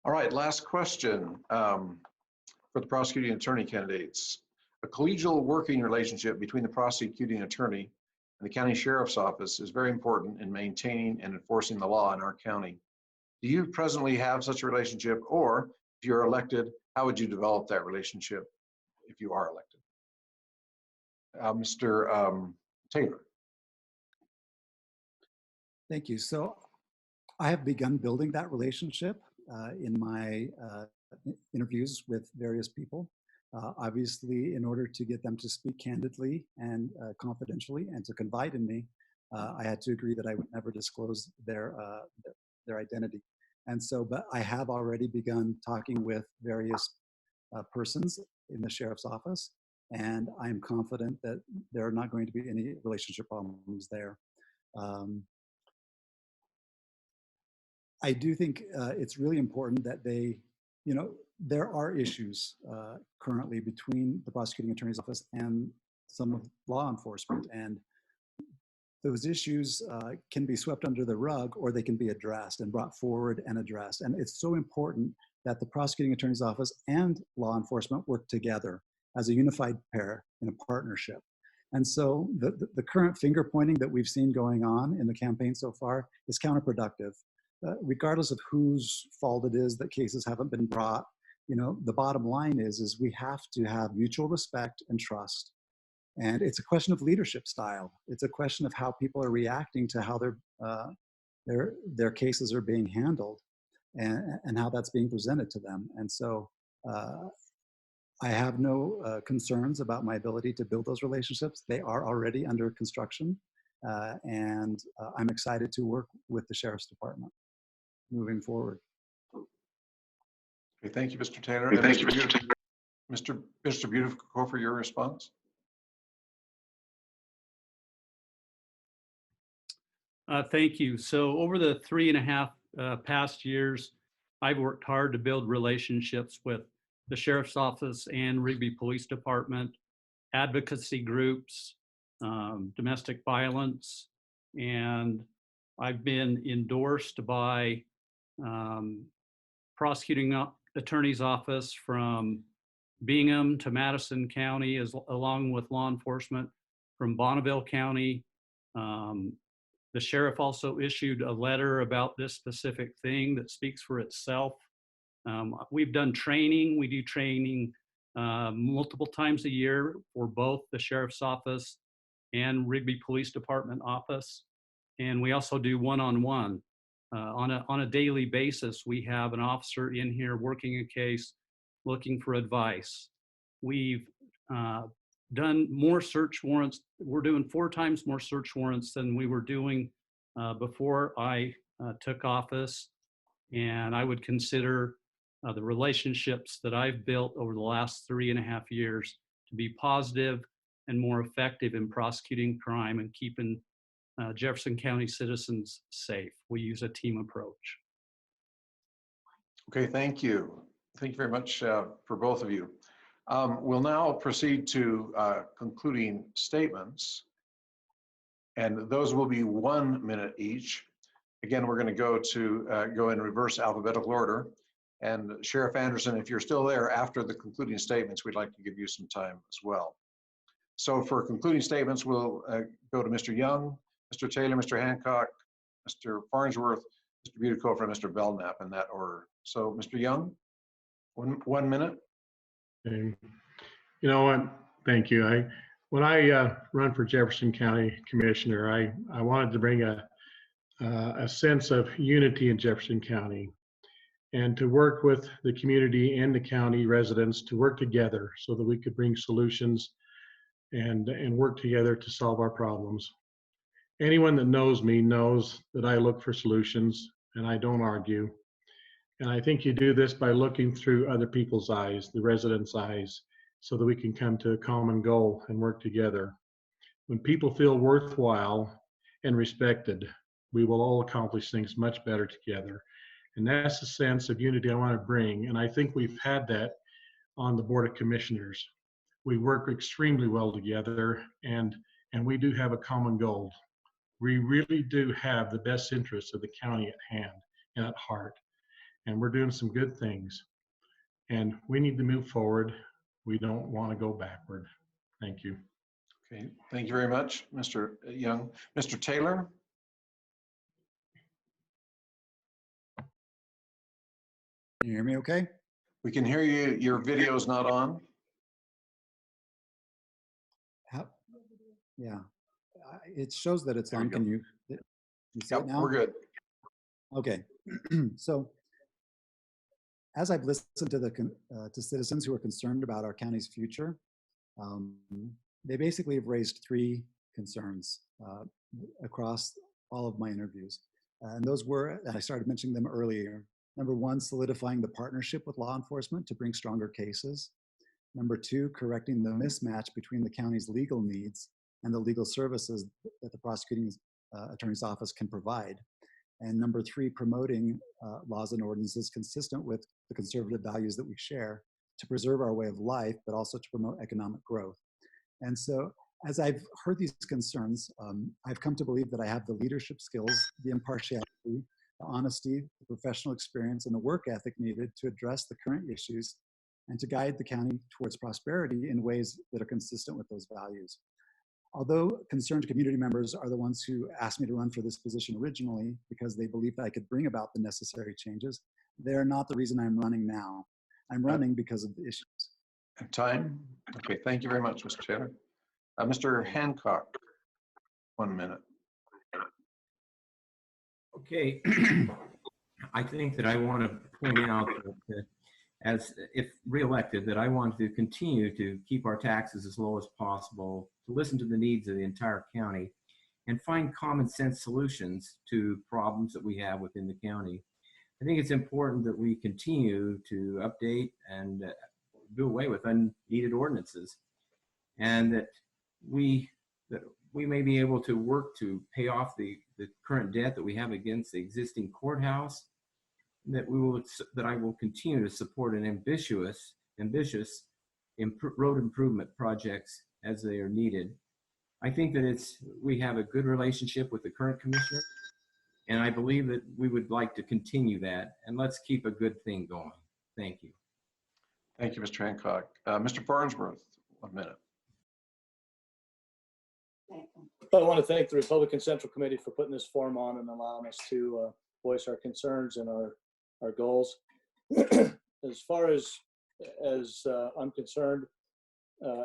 All right, last question for the prosecuting attorney candidates. A collegial working relationship between the prosecuting attorney and the county sheriff's office is very important in maintaining and enforcing the law in our county. Do you presently have such a relationship, or if you're elected, how would you develop that relationship if you are elected? Mr. Taylor. Thank you. So I have begun building that relationship in my interviews with various people. Obviously, in order to get them to speak candidly and confidentially and to confide in me, I had to agree that I would never disclose their identity. And so, but I have already begun talking with various persons in the sheriff's office, and I'm confident that there are not going to be any relationship problems there. I do think it's really important that they, there are issues currently between the prosecuting attorney's office and some of law enforcement, and those issues can be swept under the rug, or they can be addressed and brought forward and addressed. And it's so important that the prosecuting attorney's office and law enforcement work together as a unified pair in a partnership. And so the current finger pointing that we've seen going on in the campaign so far is counterproductive. Regardless of whose fault it is that cases haven't been brought, the bottom line is we have to have mutual respect and trust. And it's a question of leadership style. It's a question of how people are reacting to how their cases are being handled and how that's being presented to them. And so I have no concerns about my ability to build those relationships. They are already under construction. And I'm excited to work with the Sheriff's Department moving forward. Okay, thank you, Mr. Taylor. Thank you, Mr. Taylor. Mr. Beautiful, for your response. Thank you. So over the 3.5 past years, I've worked hard to build relationships with the Sheriff's Office and Rigby Police Department, advocacy groups, domestic violence, and I've been endorsed by Prosecuting Attorney's Office from Bingham to Madison County, along with law enforcement from Bonneville County. The sheriff also issued a letter about this specific thing that speaks for itself. We've done training. We do training multiple times a year for both the Sheriff's Office and Rigby Police Department office. And we also do one-on-one. On a daily basis, we have an officer in here working a case, looking for advice. we've done more search warrants. We're doing 4 times more search warrants than we were doing before I took office. And I would consider the relationships that I've built over the last 3.5 years to be positive and more effective in prosecuting crime and keeping Jefferson County citizens safe. We use a team approach. Okay, thank you. Thank you very much for both of you. We'll now proceed to concluding statements, and those will be 1 minute each. Again, we're going to go in reverse alphabetical order. And Sheriff Anderson, if you're still there after the concluding statements, we'd like to give you some time as well. So for concluding statements, we'll go to Mr. Young, Mr. Taylor, Mr. Hancock, Mr. Farnsworth, Mr. Butekofer, and Mr. Belknap in that order. So Mr. Young, 1 minute. Okay. You know what? Thank you. When I run for Jefferson County Commissioner, I wanted to bring a sense of unity in Jefferson County and to work with the community and the county residents to work together so that we could bring solutions and work together to solve our problems. Anyone that knows me knows that I look for solutions and I don't argue. And I think you do this by looking through other people's eyes, the residents' eyes, so that we can come to a common goal and work together. When people feel worthwhile and respected, we will all accomplish things much better together. And that's the sense of unity I want to bring. And I think we've had that on the Board of Commissioners. We work extremely well together, and we do have a common goal. We really do have the best interests of the county at hand and at heart. And we're doing some good things. And we need to move forward. We don't want to go backward. Thank you. Okay, thank you very much, Mr. Young. Mr. Taylor? Can you hear me okay? We can hear you. Your video's not on. Yeah, it shows that it's on. Can you see it now? We're good. Okay, so as I've listened to to citizens who are concerned about our county's future, they basically have raised 3 concerns across all of my interviews. And those were, and I started mentioning them earlier. Number 1, solidifying the partnership with law enforcement to bring stronger cases. Number 2, correcting the mismatch between the county's legal needs and the legal services that the prosecuting attorney's office can provide. And number 3, promoting laws and ordinances consistent with the conservative values that we share to preserve our way of life, but also to promote economic growth. And so as I've heard these concerns, I've come to believe that I have the leadership skills, the impartiality, the honesty, the professional experience, and the work ethic needed to address the current issues and to guide the county towards prosperity in ways that are consistent with those values. Although concerned community members are the ones who asked me to run for this position originally because they believed that I could bring about the necessary changes, they're not the reason I'm running now. I'm running because of the issues. Time? Okay, thank you very much, Mr. Taylor. Mr. Hancock, 1 minute. Okay, I think that I want to point out that as if reelected, that I want to continue to keep our taxes as low as possible, to listen to the needs of the entire county, and find common sense solutions to problems that we have within the county. I think it's important that we continue to update and do away with unneeded ordinances, and that we may be able to work to pay off the current debt that we have against the existing courthouse, that I will continue to support an ambitious road improvement projects as they are needed. I think that we have a good relationship with the current commissioner, and I believe that we would like to continue that, and let's keep a good thing going. Thank you. Thank you, Mr. Hancock. Mr. Farnsworth, 1 minute. I want to thank the Republican Central Committee for putting this forum on and allowing us to voice our concerns and our goals. As far as I'm concerned,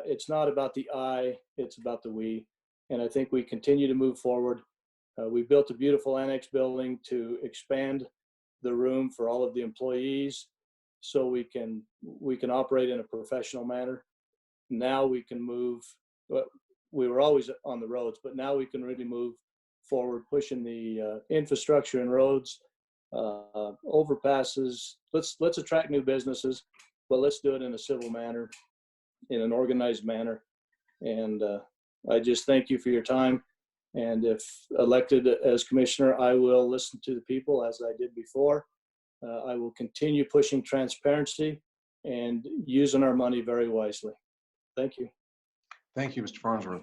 it's not about the I, it's about the we. And I think we continue to move forward. We built a beautiful annex building to expand the room for all of the employees so we can operate in a professional manner. now we can move. We were always on the roads, but now we can really move forward, pushing the infrastructure and roads, overpasses. Let's attract new businesses, but let's do it in a civil manner, in an organized manner. And I just thank you for your time. And if elected as commissioner, I will listen to the people as I did before. I will continue pushing transparency and using our money very wisely. Thank you. Thank you, Mr. Farnsworth.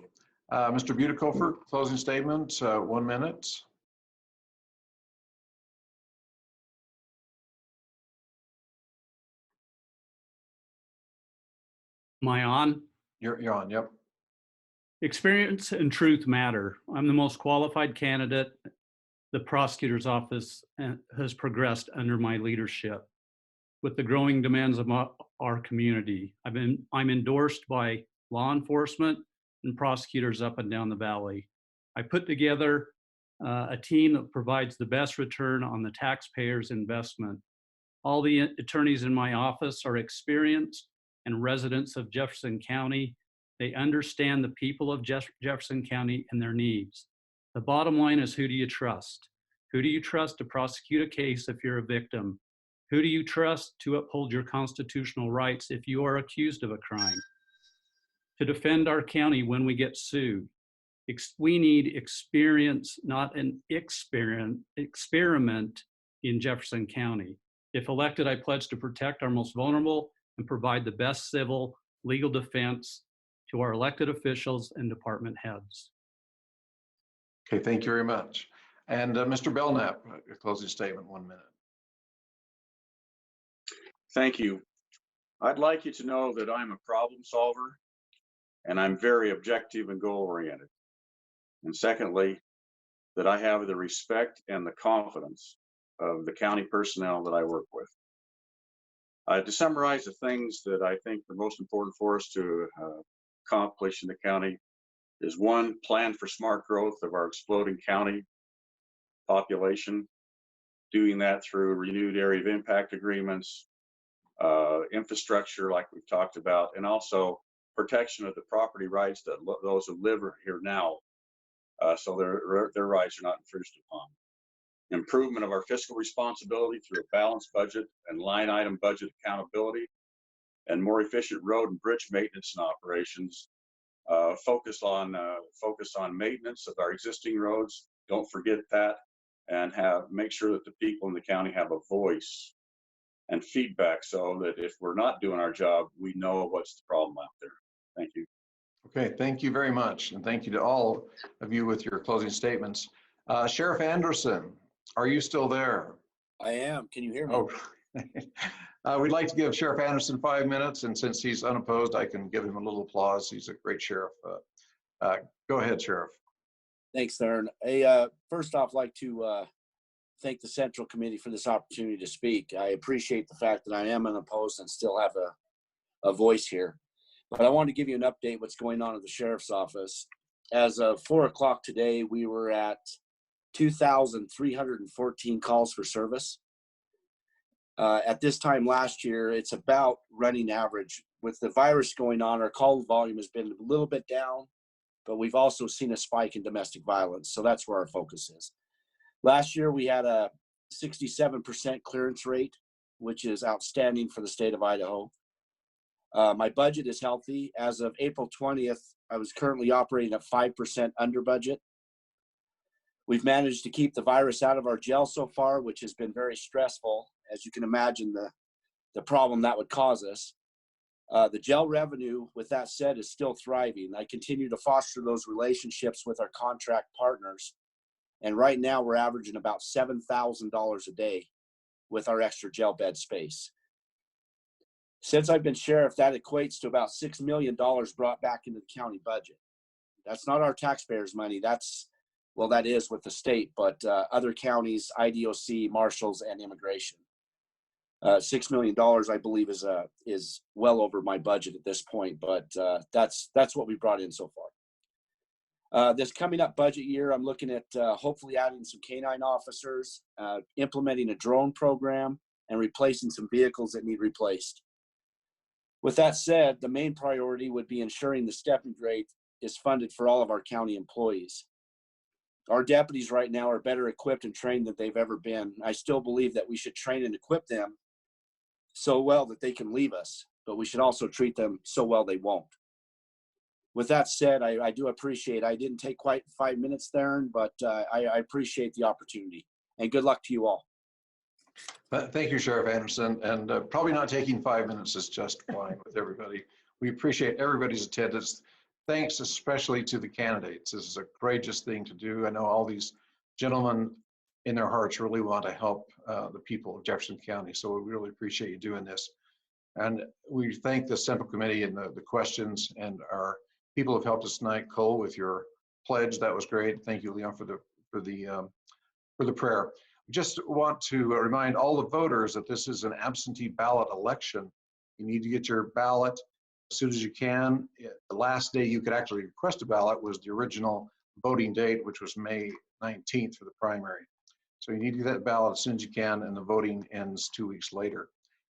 Mr. Butekofer, closing statement, 1 minute. Am I on? You're on, yep. Experience and truth matter. I'm the most qualified candidate the prosecutor's office has progressed under my leadership. With the growing demands of our community, I'm endorsed by law enforcement and prosecutors up and down the valley. I put together a team that provides the best return on the taxpayer's investment. All the attorneys in my office are experienced and residents of Jefferson County. They understand the people of Jefferson County and their needs. The bottom line is, who do you trust? Who do you trust to prosecute a case if you're a victim? Who do you trust to uphold your constitutional rights if you are accused of a crime? To defend our county when we get sued? We need experience, not an experiment in Jefferson County. If elected, I pledge to protect our most vulnerable and provide the best civil legal defense to our elected officials and department heads. Okay, thank you very much. And Mr. Belknap, a closing statement, 1 minute. Thank you. I'd like you to know that I'm a problem solver and I'm very objective and goal-oriented. And secondly, that I have the respect and the confidence of the county personnel that I work with. To summarize the things that I think are most important for us to accomplish in the county is: 1, plan for smart growth of our exploding county population, doing that through renewed area of impact agreements, infrastructure like we've talked about, and also protection of the property rights that those who live here now, so their rights are not infringed upon. Improvement of our fiscal responsibility through a balanced budget and line item budget accountability, and more efficient road and bridge maintenance and operations. Focus on maintenance of our existing roads. Don't forget that, and make sure that the people in the county have a voice and feedback, so that if we're not doing our job, we know what's the problem out there. Thank you. Okay, thank you very much. And thank you to all of you with your closing statements. Sheriff Anderson, are you still there? I am. Can you hear me? Oh, we'd like to give Sheriff Anderson 5 minutes, and since he's unopposed, I can give him a little applause. He's a great sheriff. Go ahead, Sheriff. Thanks, Theron. First off, I'd like to thank the Central Committee for this opportunity to speak. I appreciate the fact that I am unopposed and still have a voice here. But I wanted to give you an update what's going on at the Sheriff's Office. As of 4 o'clock today, we were at 2,314 calls for service. At this time last year, it's about running average. With the virus going on, our call volume has been a little bit down, but we've also seen a spike in domestic violence. So that's where our focus is. Last year, we had a 67% clearance rate, which is outstanding for the state of Idaho. My budget is healthy. As of April 20th, I was currently operating at 5% under budget. We've managed to keep the virus out of our jail so far, which has been very stressful. As you can imagine, the problem that would cause us. The jail revenue, with that said, is still thriving. I continue to foster those relationships with our contract partners. And right now we're averaging about $7,000 a day with our extra jail bed space. Since I've been sheriff, that equates to about $6 million brought back into the county budget. That's not our taxpayers' money. That is with the state, but other counties, IDOC, marshals, and immigration. $6 million, I believe, is well over my budget at this point, but that's what we brought in so far. This coming up budget year, I'm looking at hopefully adding some canine officers, implementing a drone program, and replacing some vehicles that need replaced. With that said, the main priority would be ensuring the step and grade is funded for all of our county employees. Our deputies right now are better equipped and trained than they've ever been. I still believe that we should train and equip them so well that they can leave us, but we should also treat them so well they won't. With that said, I do appreciate, I didn't take quite 5 minutes there, but I appreciate the opportunity, and good luck to you all. Thank you, Sheriff Anderson, and probably not taking 5 minutes is just fine with everybody. We appreciate everybody's attendance. Thanks especially to the candidates. This is a courageous thing to do. I know all these gentlemen in their hearts really want to help the people of Jefferson County, so we really appreciate you doing this. And we thank the Central Committee and the questions, and our people have helped us tonight. Cole, with your pledge, that was great. Thank you, Leon, for the prayer. Just want to remind all the voters that this is an absentee ballot election. You need to get your ballot as soon as you can. The last day you could actually request a ballot was the original voting date, which was May 19th for the primary. So you need to get that ballot as soon as you can, and the voting ends 2 weeks later.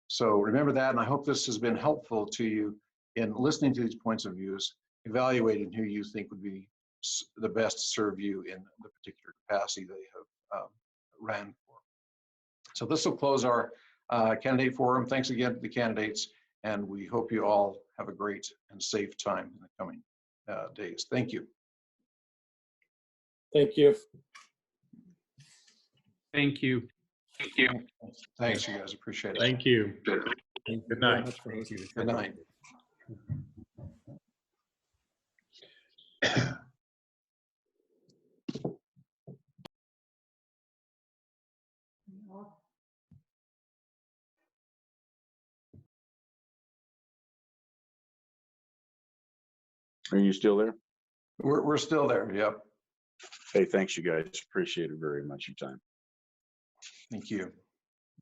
So remember that, and I hope this has been helpful to you in listening to these points of views, evaluating who you think would be the best to serve you in the particular capacity they have ran for. So this will close our candidate forum. Thanks again to the candidates, and we hope you all have a great and safe time in the coming days. Thank you. Thank you. Thank you. Thank you. Thanks, you guys. Appreciate it. Thank you. Thank you Good very night. much for hosting this. Good night. Are you still there? We're still there. Yep. Hey, thanks, you guys. Appreciate it very much, your time. Thank you.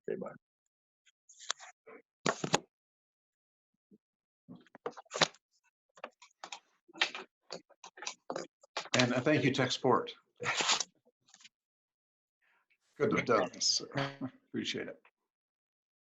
Okay, bye. And thank you, Tech Sport. Good to have done this. Appreciate it.